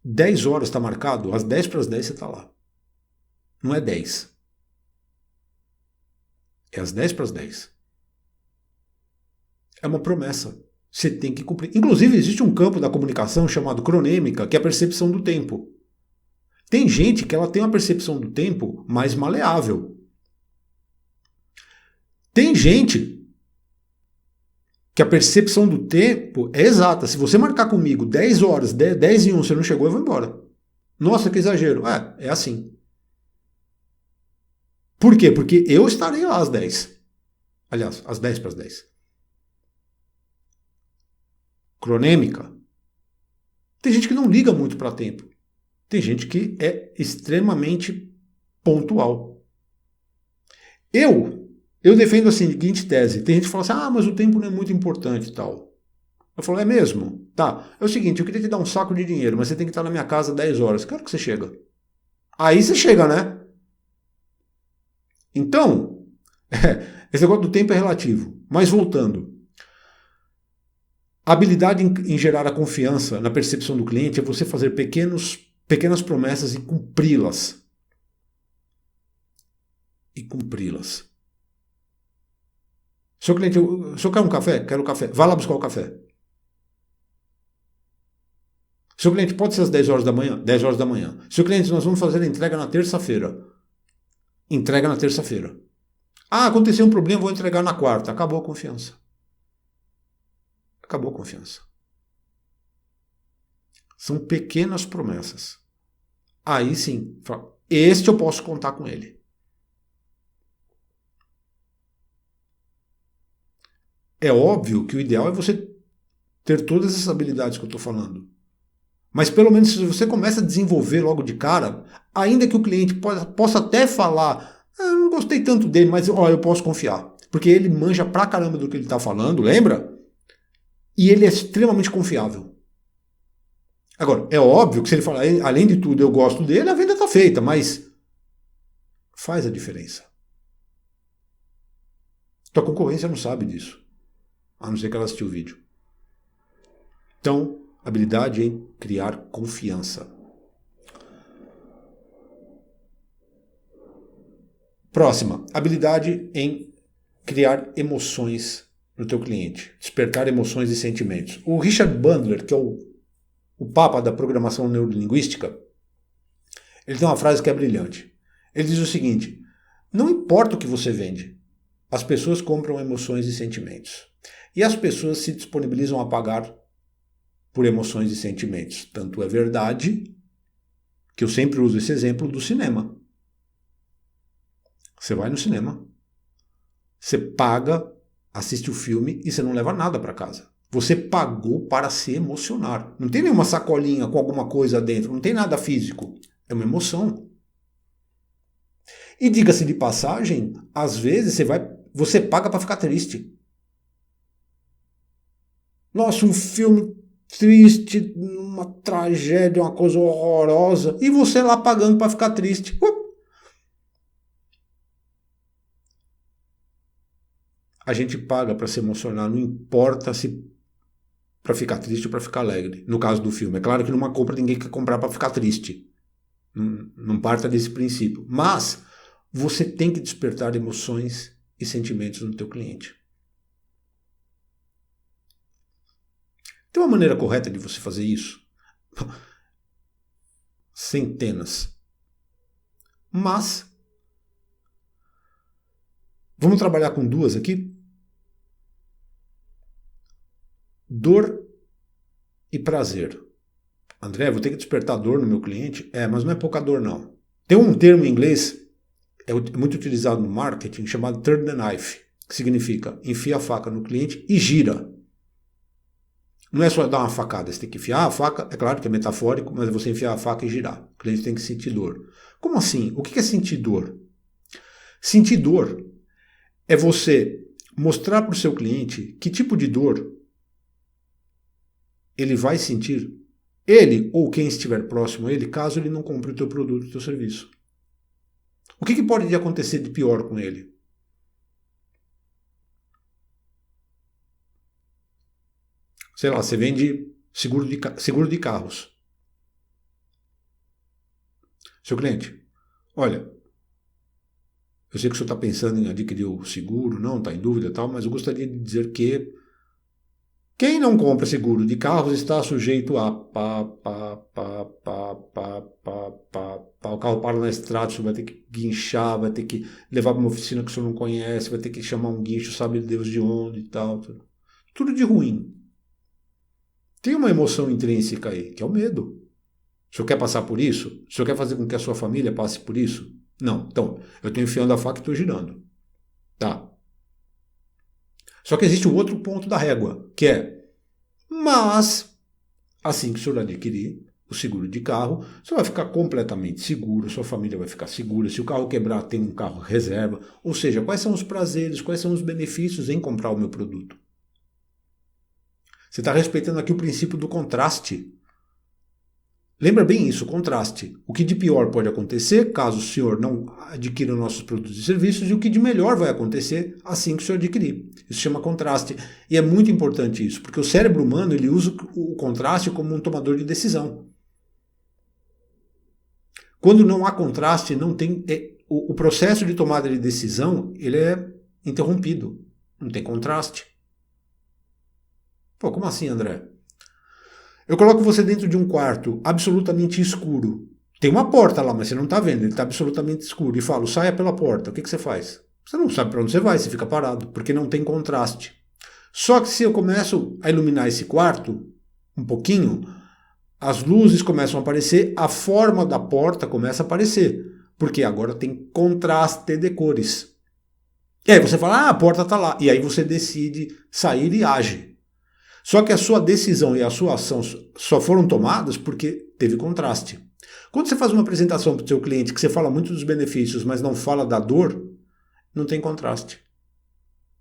10 horas está marcado, às 10 para as 10 você está lá. Não é 10. É às 10 para as 10. É uma promessa. Você tem que cumprir. Inclusive, existe um campo da comunicação chamado cronêmica, que é a percepção do tempo. Tem gente que ela tem uma percepção do tempo mais maleável. Tem gente que a percepção do tempo é exata. Se você marcar comigo 10 horas, 10 e 1, você não chegou, eu vou embora. Nossa, que exagero. É assim. Por quê? Porque eu estarei lá às 10. Aliás, às 10 para as 10. Cronêmica. Tem gente que não liga muito para tempo. Tem gente que é extremamente pontual. Eu defendo assim, a seguinte tese. Tem gente que fala assim, mas o tempo não é muito importante e tal. Eu falo, é mesmo? Tá. É o seguinte, eu queria te dar um saco de dinheiro, mas você tem que estar na minha casa 10 horas. Claro que você chega. Aí você chega, né? Então, esse negócio do tempo é relativo. Mas voltando. A habilidade em gerar a confiança na percepção do cliente é você fazer pequenas promessas e cumpri-las. Seu cliente, o senhor quer um café? Quero café. Vá lá buscar o café. Seu cliente, pode ser às 10 horas da manhã? 10 horas da manhã. Seu cliente, nós vamos fazer a entrega na terça-feira. Entrega na terça-feira. Aconteceu um problema, vou entregar na quarta. Acabou a confiança. Acabou a confiança. São pequenas promessas. Aí sim, este eu posso contar com ele. É óbvio que o ideal é você ter todas essas habilidades que eu estou falando. Mas pelo menos se você começa a desenvolver logo de cara, ainda que o cliente possa até falar, eu não gostei tanto dele, mas eu posso confiar. Porque ele manja pra caramba do que ele está falando, lembra? E ele é extremamente confiável. Agora, é óbvio que se ele falar, além de tudo, eu gosto dele, a venda está feita, mas faz a diferença. Tua concorrência não sabe disso, a não ser que ela assistiu o vídeo. Então, habilidade em criar confiança. Próxima, habilidade em criar emoções no teu cliente, despertar emoções e sentimentos. O Richard Bandler, que é o papa da programação neurolinguística, ele tem uma frase que é brilhante. Ele diz o seguinte: não importa o que você vende, as pessoas compram emoções e sentimentos. E as pessoas se disponibilizam a pagar por emoções e sentimentos. Tanto é verdade que eu sempre uso esse exemplo do cinema. Você vai no cinema, você paga, assiste o filme e você não leva nada para casa. Você pagou para se emocionar. Não tem nenhuma sacolinha com alguma coisa dentro, não tem nada físico. É uma emoção. E diga-se de passagem, às vezes você paga para ficar triste. Nossa, um filme triste, uma tragédia, uma coisa horrorosa, e você lá pagando para ficar triste. A gente paga para se emocionar, não importa se para ficar triste ou para ficar alegre. No caso do filme, é claro que numa compra ninguém quer comprar para ficar triste. Não parta desse princípio. Mas você tem que despertar emoções e sentimentos no teu cliente. Tem uma maneira correta de você fazer isso? Centenas. Mas vamos trabalhar com duas aqui? Dor e prazer. André, vou ter que despertar dor no meu cliente? Mas não é pouca dor, não. Tem um termo em inglês, é muito utilizado no marketing, chamado turn the knife, que significa enfia a faca no cliente e gira. Não é só dar uma facada, você tem que enfiar a faca, é claro que é metafórico, mas é você enfiar a faca e girar. O cliente tem que sentir dor. Como assim? O que é sentir dor? Sentir dor é você mostrar para o seu cliente que tipo de dor ele vai sentir, ele ou quem estiver próximo a ele, caso ele não compre o teu produto, o teu serviço. O que pode acontecer de pior com ele? Sei lá, você vende seguro de carros. Seu cliente, olha, eu sei que o senhor está pensando em adquirir o seguro, não, está em dúvida e tal, mas eu gostaria de dizer que quem não compra seguro de carros está sujeito a o carro para na estrada, você vai ter que guinchar, vai ter que levar para uma oficina que o senhor não conhece, vai ter que chamar um guincho, sabe Deus de onde e tal. Tudo de ruim. Tem uma emoção intrínseca aí, que é o medo. O senhor quer passar por isso? O senhor quer fazer com que a sua família passe por isso? Não. Então, eu estou enfiando a faca e estou girando. Tá. Só que existe o outro ponto da régua, que é, mas, assim que o senhor adquirir o seguro de carro, você vai ficar completamente seguro, sua família vai ficar segura, se o carro quebrar, tem um carro reserva, ou seja, quais são os prazeres, quais são os benefícios em comprar o meu produto? Você está respeitando aqui o princípio do contraste. Lembra bem isso, contraste. O que de pior pode acontecer caso o senhor não adquira nossos produtos e serviços e o que de melhor vai acontecer assim que o senhor adquirir. Isso chama contraste. E é muito importante isso, porque o cérebro humano ele usa o contraste como um tomador de decisão. Quando não há contraste, não tem, o processo de tomada de decisão ele é interrompido. Não tem contraste. Pô, como assim, André? Eu coloco você dentro de um quarto absolutamente escuro. Tem uma porta lá, mas você não está vendo, ele está absolutamente escuro. E falo, saia pela porta. O que você faz? Você não sabe para onde você vai, você fica parado, porque não tem contraste. Só que se eu começo a iluminar esse quarto um pouquinho, as luzes começam a aparecer, a forma da porta começa a aparecer, porque agora tem contraste de cores. E aí você fala, a porta está lá. E aí você decide sair e age. Só que a sua decisão e a sua ação só foram tomadas porque teve contraste. Quando você faz uma apresentação para o seu cliente que você fala muito dos benefícios, mas não fala da dor, não tem contraste.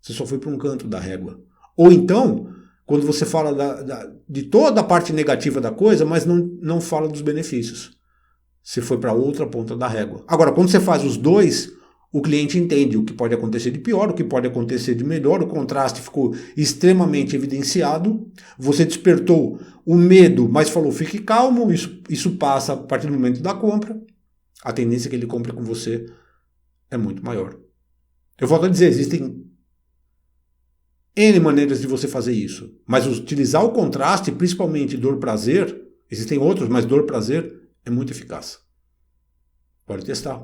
Você só foi para um canto da régua. Ou então, quando você fala de toda a parte negativa da coisa, mas não fala dos benefícios. Você foi para outra ponta da régua. Agora, quando você faz os dois, o cliente entende o que pode acontecer de pior, o que pode acontecer de melhor, o contraste ficou extremamente evidenciado, você despertou o medo, mas falou, fique calmo, isso passa a partir do momento da compra, a tendência que ele compre com você é muito maior. Eu volto a dizer, existem N maneiras de você fazer isso, mas utilizar o contraste, principalmente dor-prazer, existem outros, mas dor-prazer é muito eficaz. Pode testar.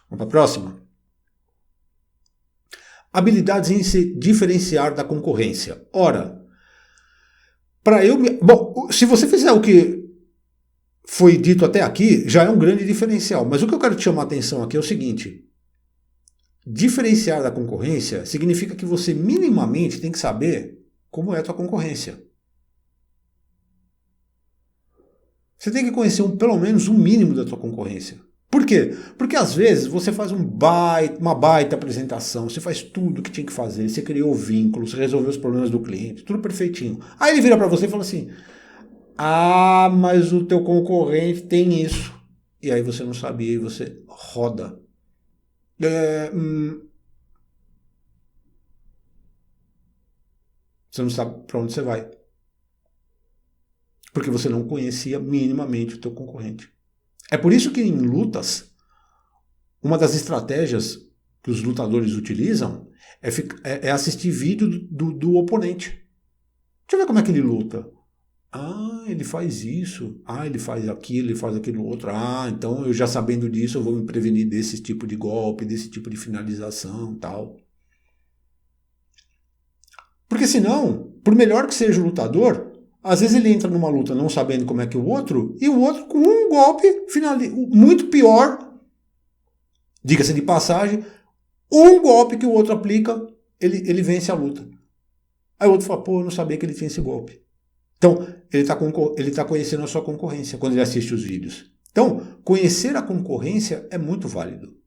Vamos para a próxima. Habilidades em se diferenciar da concorrência. Ora, bom, se você fizer o que foi dito até aqui, já é um grande diferencial. Mas o que eu quero te chamar a atenção aqui é o seguinte. Diferenciar da concorrência significa que você minimamente tem que saber como é a tua concorrência. Você tem que conhecer pelo menos um mínimo da tua concorrência. Por quê? Porque às vezes você faz uma baita apresentação, você faz tudo o que tinha que fazer, você criou vínculos, você resolveu os problemas do cliente, tudo perfeitinho. Aí ele vira para você e fala assim, mas o teu concorrente tem isso. E aí você não sabia e você roda. Você não sabe para onde você vai. Porque você não conhecia minimamente o teu concorrente. É por isso que em lutas, uma das estratégias que os lutadores utilizam é assistir vídeo do oponente. Deixa eu ver como é que ele luta. Ele faz isso. Ele faz aquilo, ele faz aquilo outro. Então eu já sabendo disso, eu vou me prevenir desse tipo de golpe, desse tipo de finalização, tal. Porque senão, por melhor que seja o lutador, às vezes ele entra numa luta não sabendo como é que o outro, e o outro com um golpe muito pior, diga-se de passagem, um golpe que o outro aplica, ele vence a luta. Aí o outro fala, eu não sabia que ele tinha esse golpe. Então, ele está conhecendo a sua concorrência quando ele assiste os vídeos. Então, conhecer a concorrência é muito válido.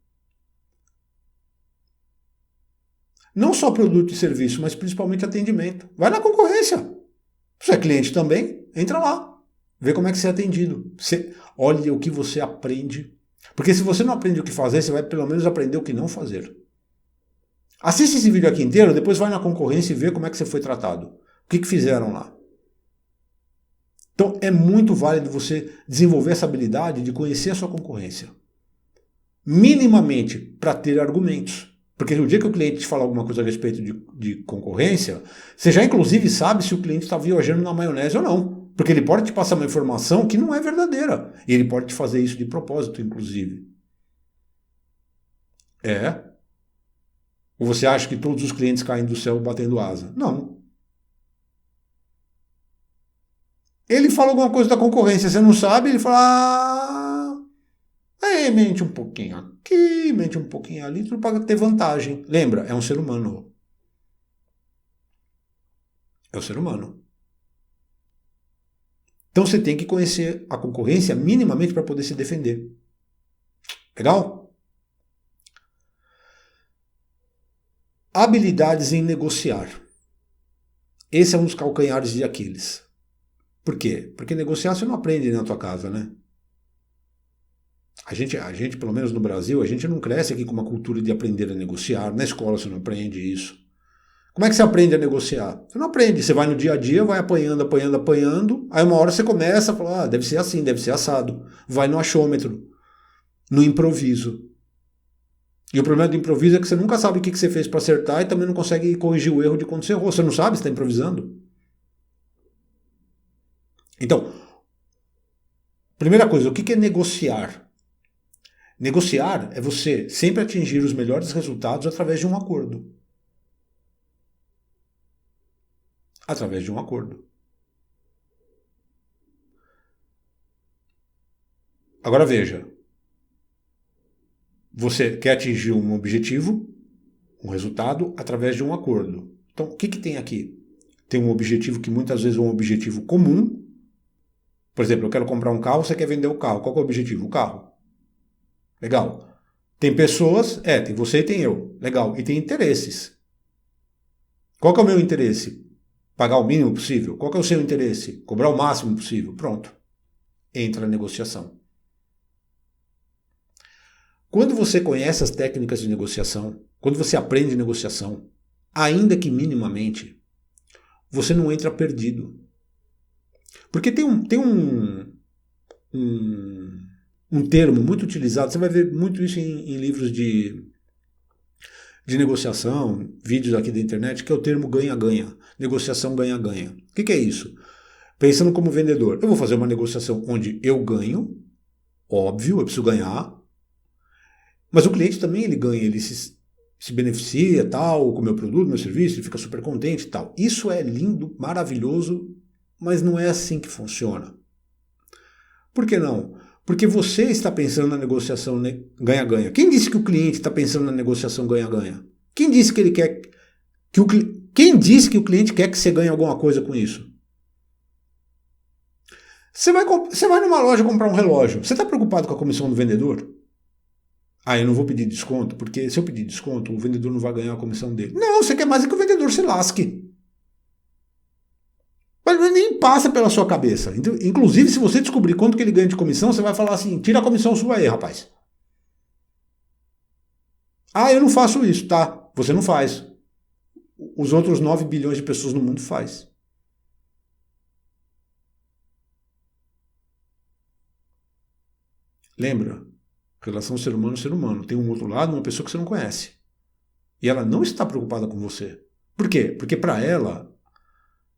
Não só produto e serviço, mas principalmente atendimento. Vai na concorrência. Se é cliente também, entra lá. Vê como é que você é atendido. Olha o que você aprende. Porque se você não aprende o que fazer, você vai pelo menos aprender o que não fazer. Assiste esse vídeo aqui inteiro, depois vai na concorrência e vê como é que você foi tratado. O que fizeram lá. Então é muito válido você desenvolver essa habilidade de conhecer a sua concorrência. Minimamente para ter argumentos. Porque no dia que o cliente te falar alguma coisa a respeito de concorrência, você já inclusive sabe se o cliente está viajando na maionese ou não. Porque ele pode te passar uma informação que não é verdadeira. E ele pode te fazer isso de propósito, inclusive. Ou você acha que todos os clientes caem do céu batendo asa? Não. Ele fala alguma coisa da concorrência, você não sabe, ele fala... Aí mente um pouquinho aqui, mente um pouquinho ali, tudo para ter vantagem. Lembra, é um ser humano. É um ser humano. Então você tem que conhecer a concorrência minimamente para poder se defender. Legal? Habilidades em negociar. Esse é um dos calcanhares de Aquiles. Por quê? Porque negociar você não aprende na tua casa, né? A gente, pelo menos no Brasil, a gente não cresce aqui com uma cultura de aprender a negociar. Na escola você não aprende isso. Como é que você aprende a negociar? Você não aprende. Você vai no dia a dia, vai apanhando, apanhando, apanhando. Aí uma hora você começa a falar, deve ser assim, deve ser assado. Vai no achômetro, no improviso. E o problema do improviso é que você nunca sabe o que você fez para acertar e também não consegue corrigir o erro de quando você errou. Você não sabe se está improvisando. Então, primeira coisa, o que é negociar? Negociar é você sempre atingir os melhores resultados através de um acordo. Através de um acordo. Agora veja. Você quer atingir um objetivo, um resultado, através de um acordo. Então, o que tem aqui? Tem um objetivo que muitas vezes é um objetivo comum. Por exemplo, eu quero comprar um carro, você quer vender o carro. Qual que é o objetivo? O carro. Legal. Tem pessoas, tem você e tem eu. Legal. E tem interesses. Qual que é o meu interesse? Pagar o mínimo possível. Qual que é o seu interesse? Cobrar o máximo possível. Pronto. Entra a negociação. Quando você conhece as técnicas de negociação, quando você aprende negociação, ainda que minimamente, você não entra perdido. Porque tem um termo muito utilizado, você vai ver muito isso em livros de negociação, vídeos aqui da internet, que é o termo ganha-ganha. Negociação ganha-ganha. O que é isso? Pensando como vendedor, eu vou fazer uma negociação onde eu ganho, óbvio, eu preciso ganhar, mas o cliente também ele ganha, ele se beneficia tal, com o meu produto, meu serviço, ele fica super contente e tal. Isso é lindo, maravilhoso, mas não é assim que funciona. Por que não? Porque você está pensando na negociação ganha-ganha. Quem disse que o cliente está pensando na negociação ganha-ganha? Quem disse que ele quer Quem disse que o cliente quer que você ganhe alguma coisa com isso? Você vai numa loja comprar um relógio. Você está preocupado com a comissão do vendedor? Eu não vou pedir desconto, porque se eu pedir desconto, o vendedor não vai ganhar a comissão dele. Não, você quer mais que o vendedor se lasque. Mas nem passa pela sua cabeça. Inclusive, se você descobrir quanto que ele ganha de comissão, você vai falar assim, tira a comissão sua aí, rapaz. Eu não faço isso, tá? Você não faz. Os outros 9 bilhões de pessoas no mundo faz. Lembra? Relação ser humano. Tem um outro lado, uma pessoa que você não conhece. E ela não está preocupada com você. Por quê? Porque para ela,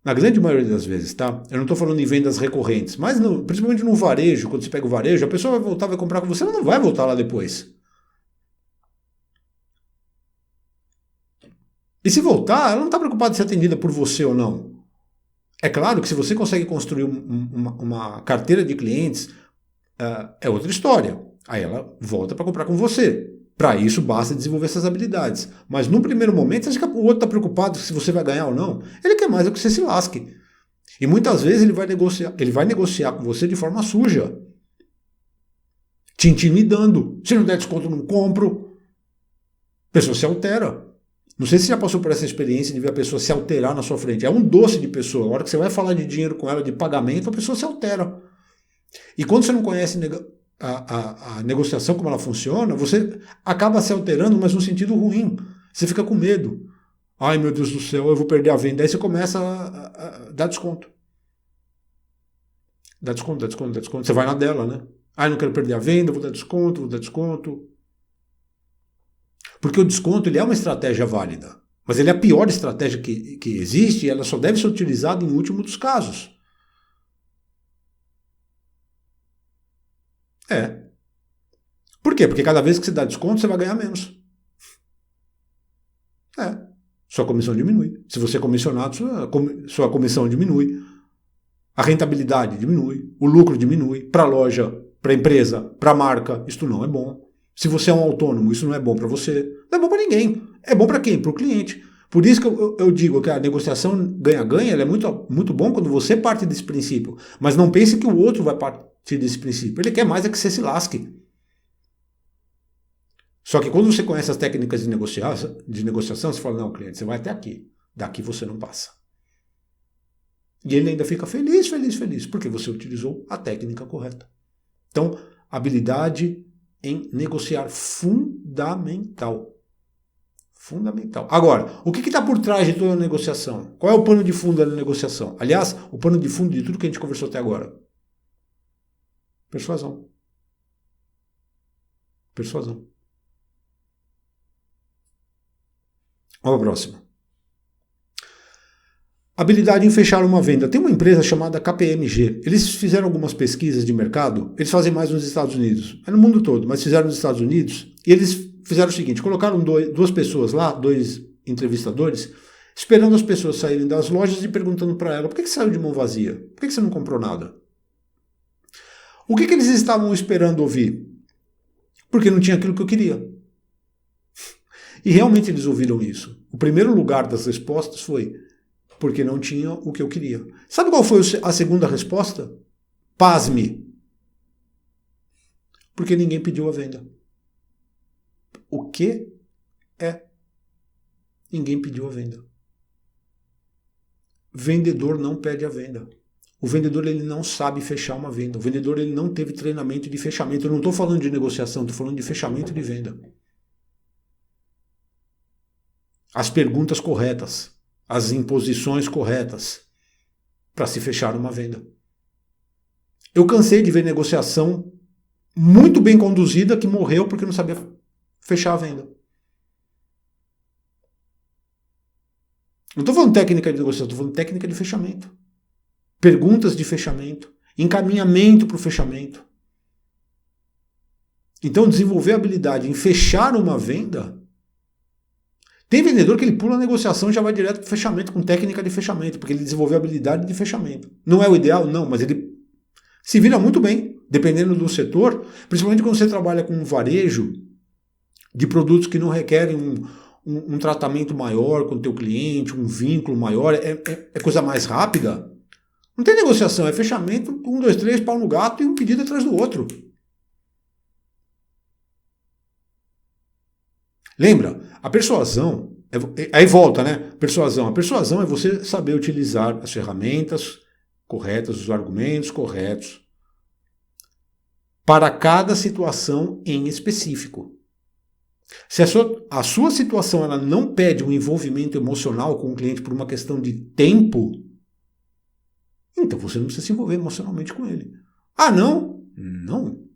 na grande maioria das vezes, tá? Eu não estou falando em vendas recorrentes, mas principalmente no varejo, quando você pega o varejo, a pessoa vai voltar, vai comprar com você, ela não vai voltar lá depois. E se voltar, ela não está preocupada em ser atendida por você ou não. É claro que se você consegue construir uma carteira de clientes, é outra história. Aí ela volta para comprar com você. Para isso, basta desenvolver essas habilidades. Mas no primeiro momento, você acha que o outro está preocupado se você vai ganhar ou não? Ele quer mais é que você se lasque. E muitas vezes ele vai negociar com você de forma suja. Te intimidando. Se não der desconto, não compro. A pessoa se altera. Não sei se você já passou por essa experiência de ver a pessoa se alterar na sua frente. É um doce de pessoa. A hora que você vai falar de dinheiro com ela, de pagamento, a pessoa se altera. E quando você não conhece a negociação, como ela funciona, você acaba se alterando, mas no sentido ruim. Você fica com medo. Ai, meu Deus do céu, eu vou perder a venda. Aí você começa a dar desconto. Dá desconto. Você vai na dela, né? Não quero perder a venda, vou dar desconto. Porque o desconto ele é uma estratégia válida. Mas ele é a pior estratégia que existe e ela só deve ser utilizada em último dos casos. Por quê? Porque cada vez que você dá desconto, você vai ganhar menos. Sua comissão diminui. Se você é comissionado, sua comissão diminui. A rentabilidade diminui. O lucro diminui. Para a loja, para a empresa, para a marca, isso não é bom. Se você é um autônomo, isso não é bom para você. Não é bom para ninguém. É bom para quem? Para o cliente. Por isso que eu digo que a negociação ganha-ganha é muito, muito bom quando você parte desse princípio. Mas não pense que o outro vai partir desse princípio. Ele quer mais é que você se lasque. Só que quando você conhece as técnicas de negociação, você fala, não, cliente, você vai até aqui. Daqui você não passa. E ele ainda fica feliz, porque você utilizou a técnica correta. Então, habilidade em negociar, fundamental. Agora, o que está por trás de toda a negociação? Qual é o pano de fundo da negociação? Aliás, o pano de fundo de tudo que a gente conversou até agora. Persuasão. Vamos à próxima. Habilidade em fechar uma venda. Tem uma empresa chamada KPMG. Eles fizeram algumas pesquisas de mercado. Eles fazem mais nos Estados Unidos. É no mundo todo, mas fizeram nos Estados Unidos. E eles fizeram o seguinte, colocaram duas pessoas lá, 2 entrevistadores, esperando as pessoas saírem das lojas e perguntando para ela, por que saiu de mão vazia? Por que você não comprou nada? O que eles estavam esperando ouvir? Porque não tinha aquilo que eu queria. E realmente eles ouviram isso. O primeiro lugar das respostas foi porque não tinha o que eu queria. Sabe qual foi a segunda resposta? Pasme. Porque ninguém pediu a venda. O que é? Ninguém pediu a venda. Vendedor não pede a venda. O vendedor ele não sabe fechar uma venda. O vendedor ele não teve treinamento de fechamento. Eu não estou falando de negociação, estou falando de fechamento de venda. As perguntas corretas, as imposições corretas para se fechar uma venda. Eu cansei de ver negociação muito bem conduzida que morreu porque não sabia fechar a venda. Não estou falando técnica de negociação, estou falando técnica de fechamento. Perguntas de fechamento, encaminhamento para o fechamento. Então, desenvolver a habilidade em fechar uma venda. Tem vendedor que ele pula a negociação e já vai direto para o fechamento com técnica de fechamento, porque ele desenvolveu a habilidade de fechamento. Não é o ideal? Não, mas ele se vira muito bem, dependendo do setor, principalmente quando você trabalha com um varejo de produtos que não requerem um tratamento maior com o teu cliente, um vínculo maior, é coisa mais rápida. Não tem negociação, é fechamento, 1, 2, 3, pau no gato e um pedido atrás do outro. Lembra? A persuasão, aí volta, né? Persuasão. A persuasão é você saber utilizar as ferramentas corretas, os argumentos corretos para cada situação em específico. Se a sua situação ela não pede um envolvimento emocional com o cliente por uma questão de tempo, então você não precisa se envolver emocionalmente com ele. Ah, não? Não.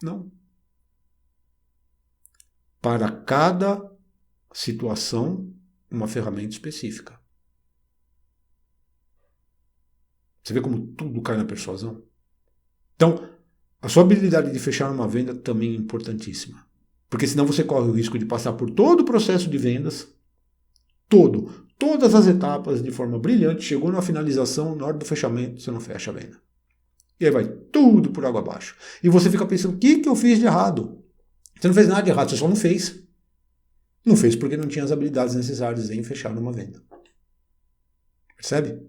Não. Para cada situação, uma ferramenta específica. Você vê como tudo cai na persuasão? Então, a sua habilidade de fechar uma venda também é importantíssima. Porque senão você corre o risco de passar por todo o processo de vendas, todas as etapas de forma brilhante, chegou na finalização, na hora do fechamento, você não fecha a venda. E aí vai tudo por água abaixo. E você fica pensando, o que eu fiz de errado? Você não fez nada de errado, você só não fez. Não fez porque não tinha as habilidades necessárias em fechar uma venda. Percebe?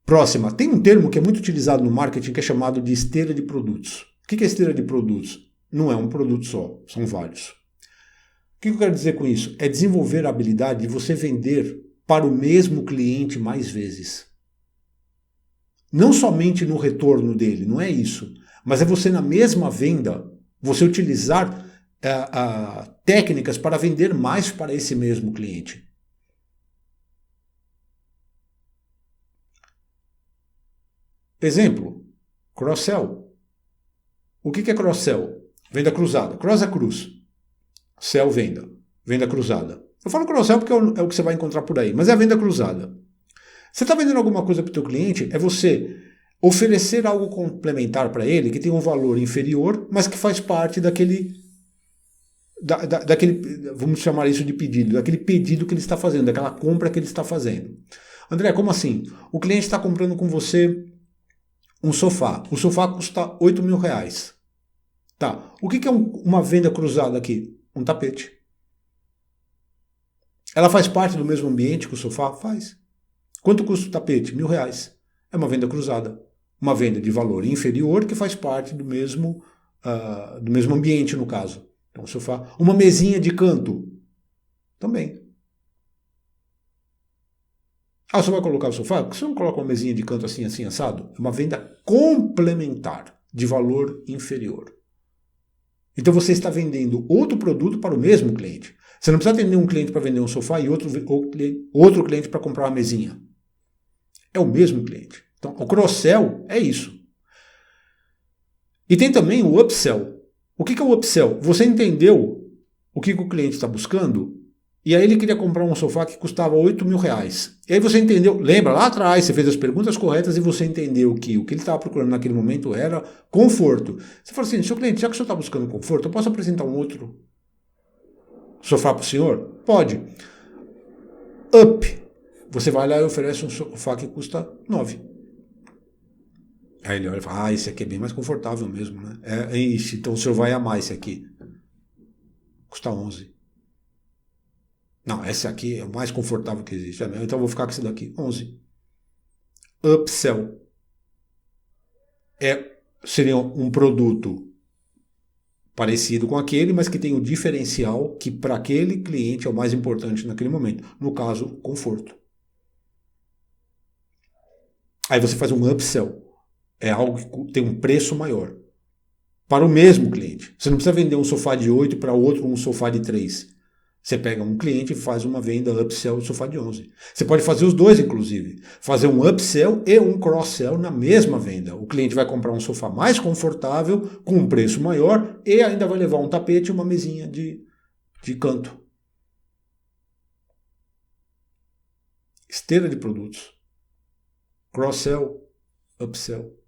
Próxima. Tem um termo que é muito utilizado no marketing que é chamado de esteira de produtos. O que é esteira de produtos? Não é um produto só, são vários. O que eu quero dizer com isso? É desenvolver a habilidade de você vender para o mesmo cliente mais vezes. Não somente no retorno dele, não é isso. Mas é você na mesma venda, você utilizar técnicas para vender mais para esse mesmo cliente. Exemplo, cross-sell. O que é cross-sell? Venda cruzada. Cross é cruz. Sell, venda. Venda cruzada. Eu falo cross-sell porque é o que você vai encontrar por aí, mas é a venda cruzada. Você está vendendo alguma coisa para o teu cliente, é você oferecer algo complementar para ele que tem um valor inferior, mas que faz parte daquele, vamos chamar isso de pedido, daquele pedido que ele está fazendo, daquela compra que ele está fazendo. André, como assim? O cliente está comprando com você um sofá. O sofá custa R$8.000. Tá. O que é uma venda cruzada aqui? Um tapete. Ela faz parte do mesmo ambiente que o sofá? Faz. Quanto custa o tapete? R$1.000. É uma venda cruzada. Uma venda de valor inferior que faz parte do mesmo ambiente, no caso. Então, o sofá. Uma mesinha de canto? Também. Ah, você vai colocar o sofá? Por que você não coloca uma mesinha de canto assim, assim, assado? É uma venda complementar, de valor inferior. Então você está vendendo outro produto para o mesmo cliente. Você não precisa atender um cliente para vender um sofá e outro cliente para comprar uma mesinha. É o mesmo cliente. Então, o cross-sell é isso. E tem também o upsell. O que é o upsell? Você entendeu o que o cliente está buscando? E aí ele queria comprar um sofá que custava R$8.000. E aí você entendeu, lembra lá atrás, você fez as perguntas corretas e você entendeu que o que ele estava procurando naquele momento era conforto. Você falou assim, seu cliente, já que o senhor está buscando conforto, eu posso apresentar um outro sofá para o senhor? Pode. Up. você vai lá e oferece um sofá que custa 9. Aí ele olha e fala, esse aqui é bem mais confortável mesmo, né? Isso, então o senhor vai amar esse aqui. Custa 11. Não, esse aqui é o mais confortável que existe. Então eu vou ficar com esse daqui, 11. Upsell. Seria um produto parecido com aquele, mas que tem o diferencial que para aquele cliente é o mais importante naquele momento. No caso, conforto. Aí você faz um upsell. É algo que tem um preço maior. Para o mesmo cliente. Você não precisa vender um sofá de 8 para outro um sofá de 3. Você pega um cliente e faz uma venda upsell do sofá de 11. Você pode fazer os dois, inclusive. Fazer um upsell e um cross-sell na mesma venda. O cliente vai comprar um sofá mais confortável, com um preço maior, e ainda vai levar um tapete e uma mesinha de canto. Esteira de produtos. Cross-sell, upsell.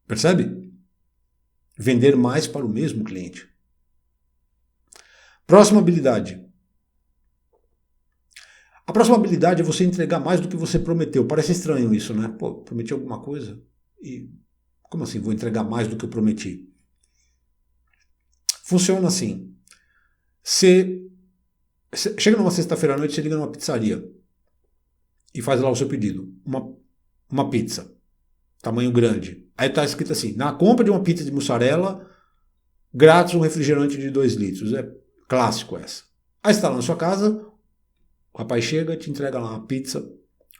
Percebe? Vender mais para o mesmo cliente. Próxima habilidade. A próxima habilidade é você entregar mais do que você prometeu. Parece estranho isso, né? Pô, prometi alguma coisa e... Como assim vou entregar mais do que eu prometi? Funciona assim. Você chega numa sexta-feira à noite, você liga numa pizzaria e faz lá o seu pedido. Uma pizza. Tamanho grande. Aí tá escrito assim, na compra de uma pizza de mussarela, grátis um refrigerante de 2 litros. É clássico essa. Aí você está lá na sua casa, o rapaz chega e te entrega lá uma pizza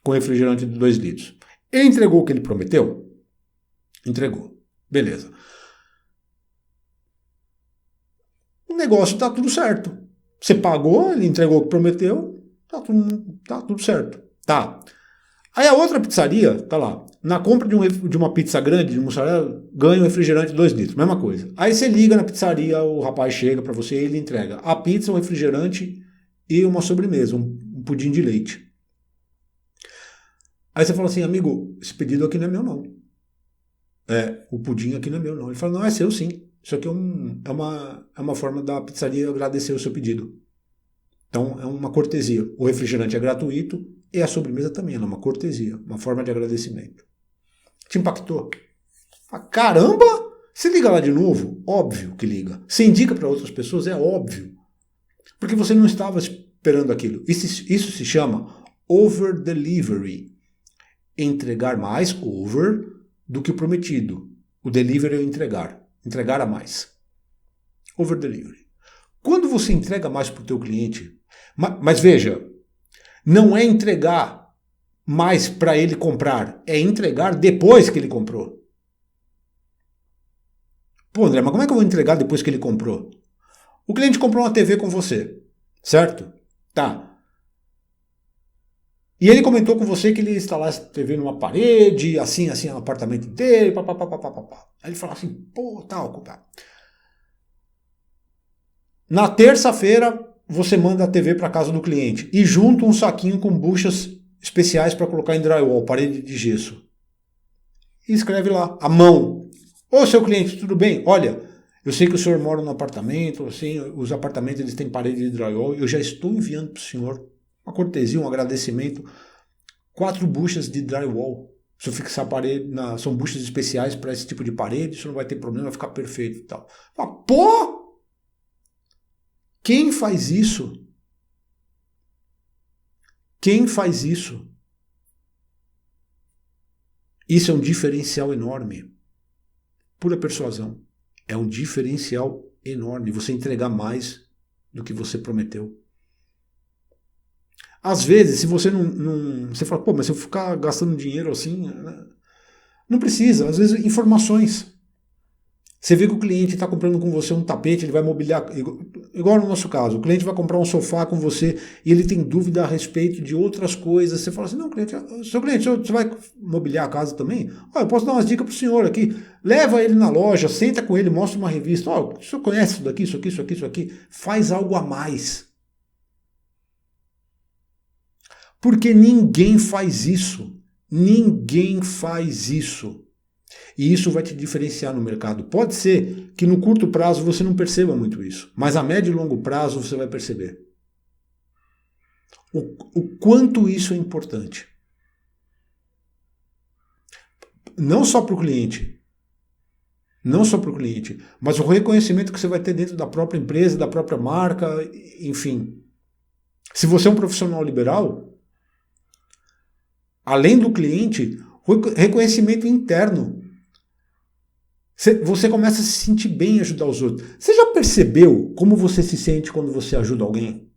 com refrigerante de 2 litros. Ele entregou o que ele prometeu? Entregou. Beleza. O negócio está tudo certo. Você pagou, ele entregou o que prometeu, tá tudo certo. Tá. Aí a outra pizzaria, tá lá, na compra de uma pizza grande, de mussarela, ganha um refrigerante de 2 litros, mesma coisa. Aí você liga na pizzaria, o rapaz chega para você e ele entrega a pizza, um refrigerante e uma sobremesa, um pudim de leite. Aí você fala assim, amigo, esse pedido aqui não é meu não. O pudim aqui não é meu não. Ele fala, não, é seu sim. Isso aqui é uma forma da pizzaria agradecer o seu pedido. Então é uma cortesia. O refrigerante é gratuito e a sobremesa também é uma cortesia, uma forma de agradecimento. Te impactou? Caramba! Você liga lá de novo? Óbvio que liga. Você indica para outras pessoas? É óbvio. Porque você não estava esperando aquilo. Isso se chama over-delivery. Entregar mais, over, do que o prometido. O delivery é o entregar. Entregar a mais. Over-delivery. Quando você entrega mais para o teu cliente, mas veja, não é entregar mais para ele comprar, é entregar depois que ele comprou. Pô, André, mas como é que eu vou entregar depois que ele comprou? O cliente comprou uma TV com você, certo? Tá. E ele comentou com você que ele ia instalar essa TV numa parede, assim, no apartamento dele, papapá. Aí ele falou assim, pô, tal, tá. Na terça-feira, você manda a TV para casa do cliente e junta um saquinho com buchas especiais para colocar em drywall, parede de gesso. E escreve lá, à mão. Ô, seu cliente, tudo bem? Olha, eu sei que o senhor mora num apartamento, assim, os apartamentos eles têm parede de drywall, eu já estou enviando para o senhor uma cortesia, um agradecimento, 4 buchas de drywall. Se eu fixar a parede, são buchas especiais para esse tipo de parede, isso não vai ter problema, vai ficar perfeito e tal. Pô! Quem faz isso? Quem faz isso? Isso é um diferencial enorme. Pura persuasão. É um diferencial enorme. Você entregar mais do que você prometeu. Às vezes, se você não você fala, pô, mas se eu ficar gastando dinheiro assim, não precisa. Às vezes, informações. Você vê que o cliente está comprando com você um tapete, ele vai mobiliar, igual no nosso caso, o cliente vai comprar um sofá com você e ele tem dúvida a respeito de outras coisas. Você fala assim, não, cliente, seu cliente, você vai mobiliar a casa também? Eu posso dar umas dicas para o senhor aqui. Leva ele na loja, senta com ele, mostra uma revista. O senhor conhece isso daqui, isso aqui, isso aqui, isso aqui? Faz algo a mais. Porque ninguém faz isso. Ninguém faz isso. E isso vai te diferenciar no mercado. Pode ser que no curto prazo você não perceba muito isso, mas a médio e longo prazo você vai perceber. o quanto isso é importante. Não só para o cliente, mas o reconhecimento que você vai ter dentro da própria empresa, da própria marca, enfim. Se você é um profissional liberal, além do cliente, reconhecimento interno. Você começa a se sentir bem em ajudar os outros. Você já percebeu como você se sente quando você ajuda alguém?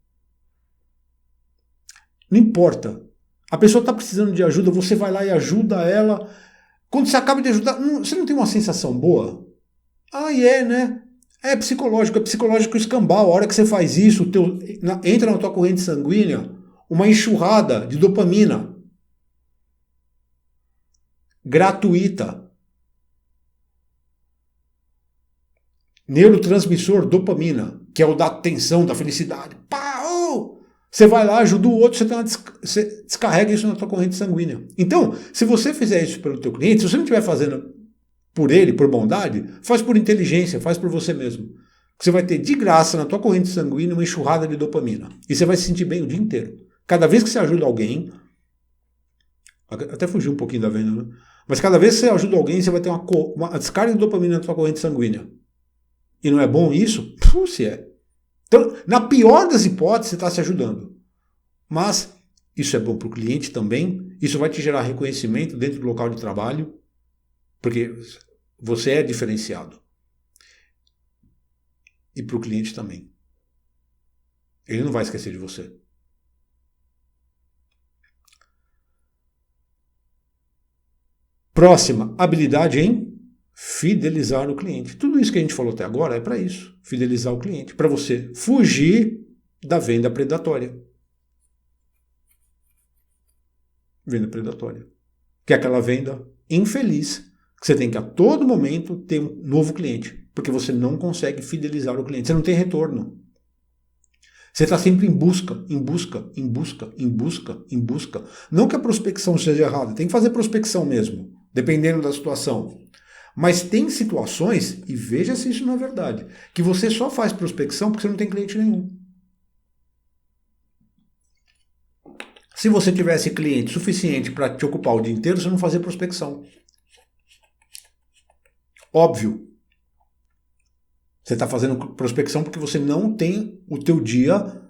Não importa. A pessoa está precisando de ajuda, você vai lá e ajuda ela. Quando você acaba de ajudar, você não tem uma sensação boa? Né? É psicológico escambau. A hora que você faz isso, entra na tua corrente sanguínea uma enxurrada de dopamina. Gratuita. Neurotransmissor dopamina, que é o da atenção, da felicidade. Você vai lá, ajuda o outro, você descarrega isso na tua corrente sanguínea. Então, se você fizer isso pelo teu cliente, se você não estiver fazendo por ele, por bondade, faz por inteligência, faz por você mesmo. Você vai ter de graça na tua corrente sanguínea uma enxurrada de dopamina. E você vai se sentir bem o dia inteiro. Cada vez que você ajuda alguém, até fugiu um pouquinho da venda, né? Mas cada vez que você ajuda alguém, você vai ter uma descarga de dopamina na tua corrente sanguínea. E não é bom isso? Se é. Então, na pior das hipóteses, você está se ajudando. Mas isso é bom para o cliente também. Isso vai te gerar reconhecimento dentro do local de trabalho, porque você é diferenciado. E para o cliente também. Ele não vai esquecer de você. Próxima, habilidade em fidelizar o cliente. Tudo isso que a gente falou até agora é para isso. Fidelizar o cliente. Para você fugir da venda predatória. Venda predatória. Que é aquela venda infeliz que você tem que a todo momento ter um novo cliente. Porque você não consegue fidelizar o cliente. Você não tem retorno. Você está sempre em busca. Não que a prospecção seja errada. Tem que fazer prospecção mesmo. Dependendo da situação. Mas tem situações, e veja se isso não é verdade, que você só faz prospecção porque você não tem cliente nenhum. Se você tivesse cliente suficiente para te ocupar o dia inteiro, você não fazia prospecção. Óbvio. Você está fazendo prospecção porque você não tem o teu dia.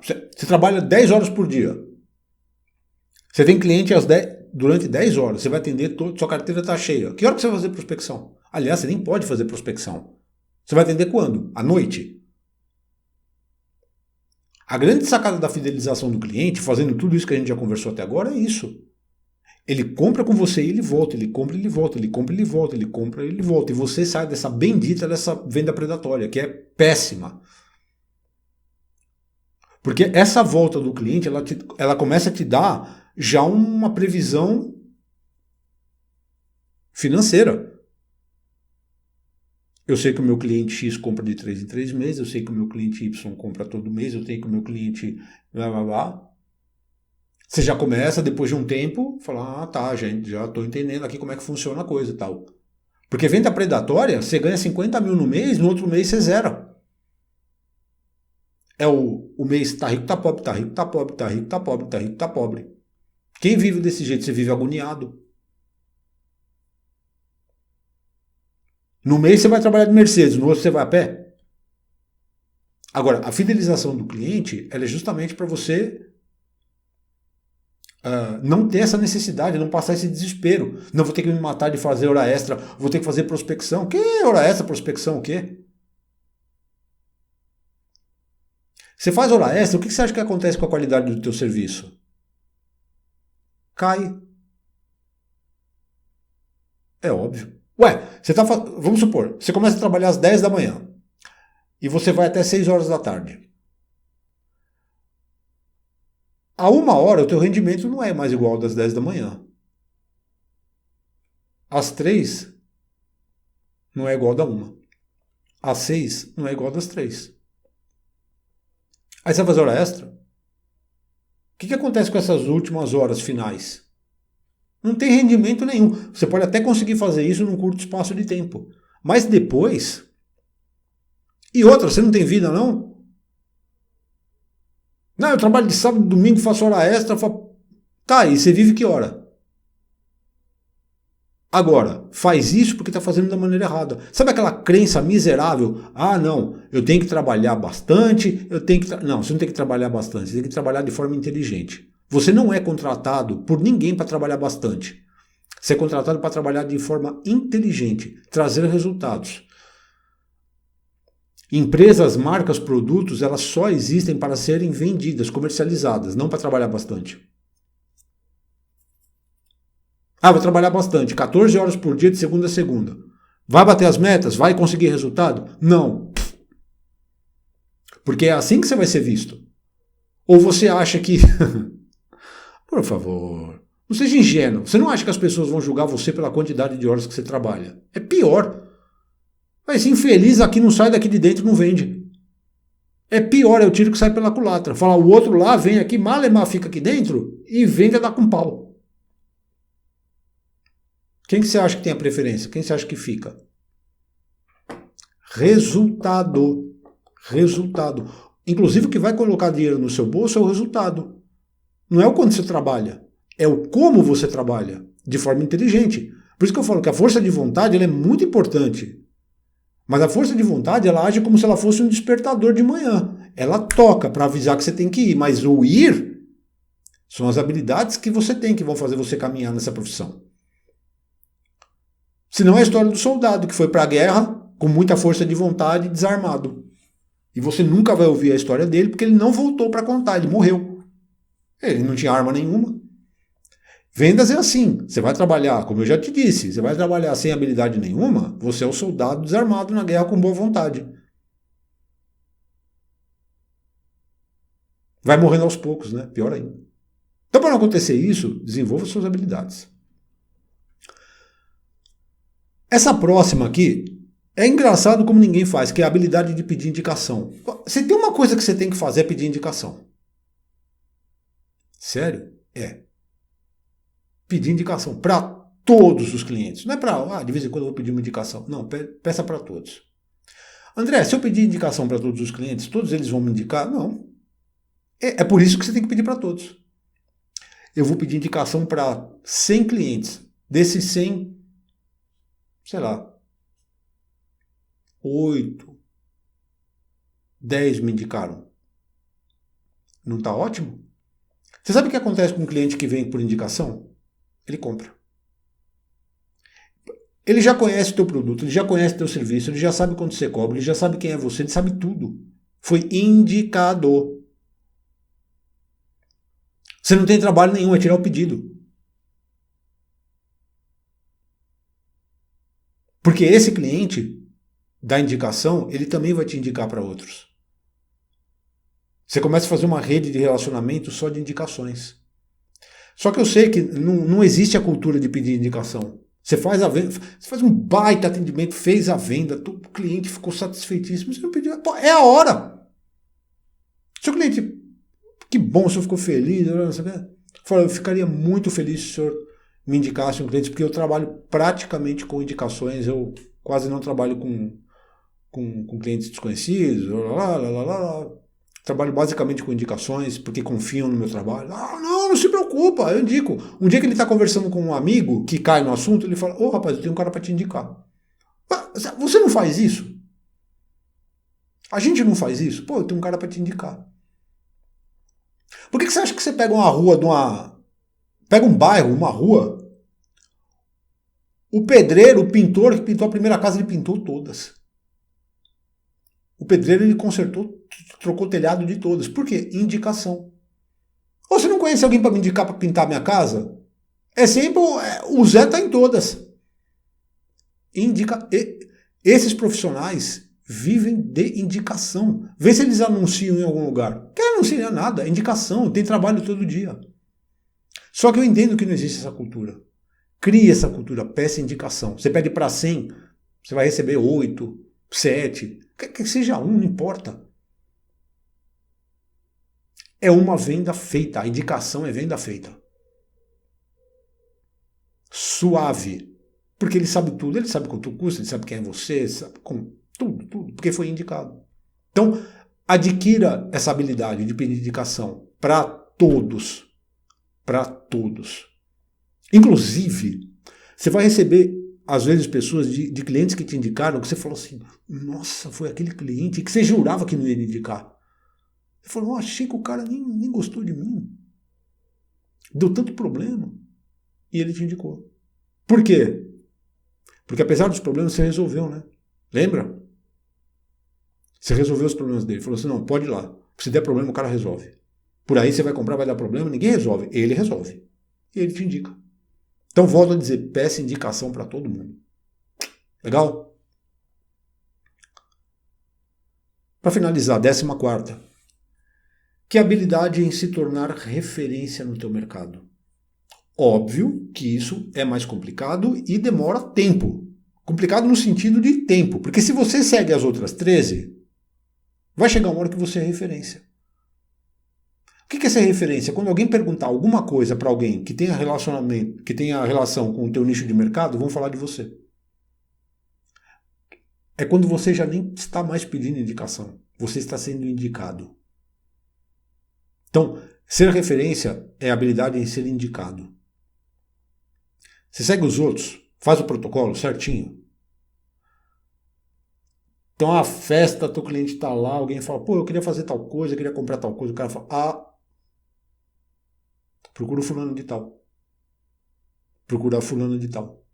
Você trabalha 10 horas por dia. Você tem cliente durante 10 horas. Você vai atender sua carteira está cheia. Que hora que você vai fazer prospecção? Aliás, você nem pode fazer prospecção. Você vai atender quando? À noite. A grande sacada da fidelização do cliente, fazendo tudo isso que a gente já conversou até agora, é isso. Ele compra com você e ele volta, ele compra e ele volta, ele compra e ele volta, ele compra e ele volta. E você sai dessa bendita dessa venda predatória, que é péssima. Porque essa volta do cliente, ela começa a te dar já uma previsão financeira. Eu sei que o meu cliente X compra de 3 em 3 meses, eu sei que o meu cliente Y compra todo mês, eu sei que o meu cliente blá blá blá. Você já começa, depois de um tempo, falar, tá, gente, já estou entendendo aqui como é que funciona a coisa e tal. Porque venda predatória, você ganha 50 mil no mês, no outro mês você zera. É o mês tá rico, tá pobre, tá rico, tá pobre, tá rico, tá pobre, tá rico, tá pobre. Quem vive desse jeito, você vive agoniado. No mês você vai trabalhar de Mercedes, no outro você vai a pé. Agora, a fidelização do cliente, ela é justamente para você não ter essa necessidade, não passar esse desespero. Não vou ter que me matar de fazer hora extra, vou ter que fazer prospecção. O que é hora extra, prospecção, o quê? Você faz hora extra, o que você acha que acontece com a qualidade do teu serviço? Cai. É óbvio. Vamos supor, você começa a trabalhar às 10 da manhã e você vai até 6 horas da tarde. A 1 hora o teu rendimento não é mais igual ao das 10 da manhã. Às 3 não é igual da 1. Às 6 não é igual das 3. Aí você vai fazer hora extra? O que acontece com essas últimas horas finais? Não tem rendimento nenhum. Você pode até conseguir fazer isso num curto espaço de tempo. Mas depois... E outra, você não tem vida não? Não, eu trabalho de sábado, domingo, faço hora extra. Tá, e você vive que hora? Agora, faz isso porque está fazendo da maneira errada. Sabe aquela crença miserável? Ah, não, eu tenho que trabalhar bastante, eu tenho que... Não, você não tem que trabalhar bastante, você tem que trabalhar de forma inteligente. Você não é contratado por ninguém para trabalhar bastante. Você é contratado para trabalhar de forma inteligente, trazer resultados. Empresas, marcas, produtos, elas só existem para serem vendidas, comercializadas, não para trabalhar bastante. Ah, vou trabalhar bastante, 14 horas por dia de segunda a segunda. Vai bater as metas? Vai conseguir resultado? Não. Porque é assim que você vai ser visto. Ou você acha que... Por favor, não seja ingênuo. Você não acha que as pessoas vão julgar você pela quantidade de horas que você trabalha? É pior. Mas esse infeliz aqui não sai daqui de dentro e não vende. É pior, é o tiro que sai pela culatra. Fala, o outro lá vem aqui, malemar fica aqui dentro e vende a dar com pau. Quem que você acha que tem a preferência? Quem você acha que fica? Resultado. Resultado. Inclusive o que vai colocar dinheiro no seu bolso é o resultado. Não é o quanto você trabalha. É o como você trabalha. De forma inteligente. Por isso que eu falo que a força de vontade ela é muito importante. Mas a força de vontade ela age como se ela fosse um despertador de manhã. Ela toca para avisar que você tem que ir. Mas o ir são as habilidades que você tem que vão fazer você caminhar nessa profissão. Senão é a história do soldado que foi para a guerra com muita força de vontade, desarmado. E você nunca vai ouvir a história dele porque ele não voltou para contar, ele morreu. Ele não tinha arma nenhuma. Vendas é assim, você vai trabalhar, como eu já te disse, você vai trabalhar sem habilidade nenhuma, você é o soldado desarmado na guerra com boa vontade. Vai morrendo aos poucos, né? Pior ainda. Então, para não acontecer isso, desenvolva suas habilidades. Essa próxima aqui é engraçado como ninguém faz, que é a habilidade de pedir indicação. Você tem uma coisa que você tem que fazer é pedir indicação. Sério? É. Pedir indicação para todos os clientes. Não é para, de vez em quando eu vou pedir uma indicação. Não, peça para todos. André, se eu pedir indicação para todos os clientes, todos eles vão me indicar? Não. É por isso que você tem que pedir para todos. Eu vou pedir indicação para 100 clientes. Desses 100, sei lá, 8, 10 me indicaram. Não está ótimo? Você sabe o que acontece com um cliente que vem por indicação? Ele compra. Ele já conhece o teu produto, ele já conhece o teu serviço, ele já sabe quanto você cobra, ele já sabe quem é você, ele sabe tudo. Foi indicado. Você não tem trabalho nenhum, é tirar o pedido. Porque esse cliente da indicação, ele também vai te indicar para outros. Você começa a fazer uma rede de relacionamento só de indicações. Só que eu sei que não existe a cultura de pedir indicação. Você faz a venda, você faz um baita atendimento, fez a venda, o cliente ficou satisfeitíssimo, você não pediu. Pô, é a hora! Se o cliente, que bom, o senhor ficou feliz, eu ficaria muito feliz se o senhor me indicasse um cliente, porque eu trabalho praticamente com indicações, eu quase não trabalho com clientes desconhecidos, trabalho basicamente com indicações, porque confiam no meu trabalho. Não se preocupa, eu indico. Um dia que ele está conversando com um amigo que cai no assunto, ele fala, rapaz, eu tenho um cara para te indicar. Você não faz isso? A gente não faz isso? Pô, eu tenho um cara para te indicar. Por que você acha que você pega uma rua, pega um bairro, uma rua, o pedreiro, o pintor que pintou a primeira casa, ele pintou todas. O pedreiro, ele consertou, trocou o telhado de todas. Por quê? Indicação. Ou você não conhece alguém para me indicar para pintar a minha casa? É sempre o Zé está em todas. Esses profissionais vivem de indicação. Vê se eles anunciam em algum lugar. Quer anunciar nada, é indicação, tem trabalho todo dia. Só que eu entendo que não existe essa cultura. Crie essa cultura, peça indicação. Você pede para 100, você vai receber 8, 7, que seja um, não importa. É uma venda feita, a indicação é venda feita. Suave. Porque ele sabe tudo, ele sabe quanto custa, ele sabe quem é você, sabe tudo, porque foi indicado. Então, Adquira essa habilidade de pedir indicação para todos. Para todos. Inclusive, você vai receber, às vezes, pessoas de clientes que te indicaram, que você falou assim, nossa, foi aquele cliente que você jurava que não ia indicar. Você falou, achei que o cara nem gostou de mim. Deu tanto problema. E ele te indicou. Por quê? Porque apesar dos problemas, você resolveu, né? Lembra? Você resolveu os problemas dele. Falou assim, não, pode ir lá. Se der problema, o cara resolve. Por aí você vai comprar, vai dar problema, ninguém resolve. Ele resolve. E ele te indica. Então, volto a dizer, peça indicação para todo mundo. Legal? Para finalizar, 14ª. Que habilidade em se tornar referência no teu mercado? Óbvio que isso é mais complicado e demora tempo. Complicado no sentido de tempo. Porque se você segue as outras 13, vai chegar uma hora que você é referência. O que é ser referência? Quando alguém perguntar alguma coisa para alguém que tenha relacionamento, que tenha relação com o teu nicho de mercado, vão falar de você. É quando você já nem está mais pedindo indicação. Você está sendo indicado. Então, ser referência é a habilidade em ser indicado. Você segue os outros, faz o protocolo certinho. Então, a festa, teu cliente está lá, alguém fala, pô, eu queria fazer tal coisa, eu queria comprar tal coisa. O cara fala, procura o fulano de tal. Procura fulano de tal.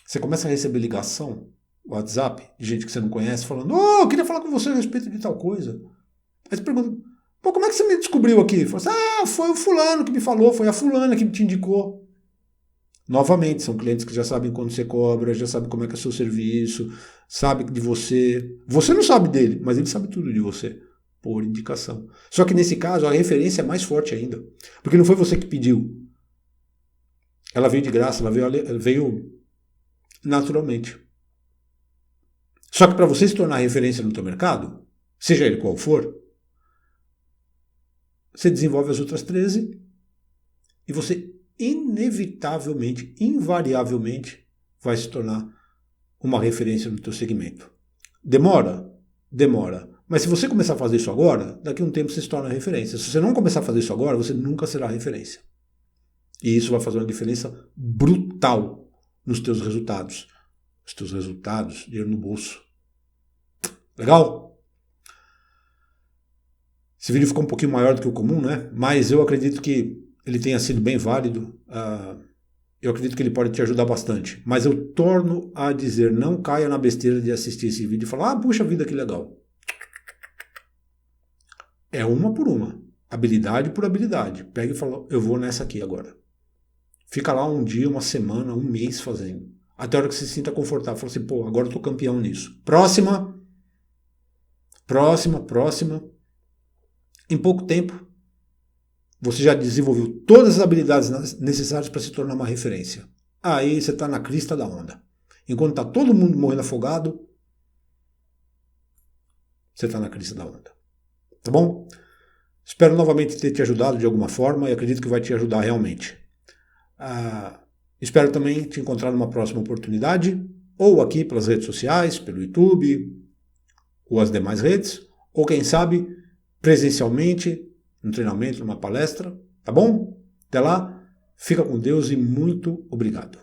Você começa a receber ligação, WhatsApp, de gente que você não conhece, falando, eu queria falar com você a respeito de tal coisa. Aí você pergunta, pô, como é que você me descobriu aqui? Fala assim, foi o fulano que me falou, foi a fulana que te indicou. Novamente, são clientes que já sabem quando você cobra, já sabem como é que é o seu serviço, sabe de você. Você não sabe dele, mas ele sabe tudo de você, por indicação. Só que nesse caso, a referência é mais forte ainda. Porque não foi você que pediu. Ela veio de graça, ela veio naturalmente. Só que para você se tornar referência no teu mercado, seja ele qual for, você desenvolve as outras 13 e você inevitavelmente, invariavelmente, vai se tornar uma referência no teu segmento. Demora? Demora. Mas se você começar a fazer isso agora, daqui a um tempo você se torna referência. Se você não começar a fazer isso agora, você nunca será referência. E isso vai fazer uma diferença brutal nos teus resultados. Os teus resultados, dinheiro no bolso. Legal? Esse vídeo ficou um pouquinho maior do que o comum, né? Mas eu acredito que ele tenha sido bem válido. Eu acredito que ele pode te ajudar bastante. Mas eu torno a dizer, não caia na besteira de assistir esse vídeo e falar, puxa vida, que legal. É uma por uma. Habilidade por habilidade. Pega e fala, eu vou nessa aqui agora. Fica lá um dia, uma semana, um mês fazendo. Até a hora que você se sinta confortável. Fala assim, pô, agora eu tô campeão nisso. Próxima. Em pouco tempo, você já desenvolveu todas as habilidades necessárias para se tornar uma referência. Aí você está na crista da onda. Enquanto está todo mundo morrendo afogado, você está na crista da onda. Tá bom? Espero novamente ter te ajudado de alguma forma e acredito que vai te ajudar realmente. Espero também te encontrar numa próxima oportunidade, ou aqui pelas redes sociais, pelo YouTube, ou as demais redes, ou quem sabe presencialmente, num treinamento, numa palestra, tá bom? Até lá, fica com Deus e muito obrigado.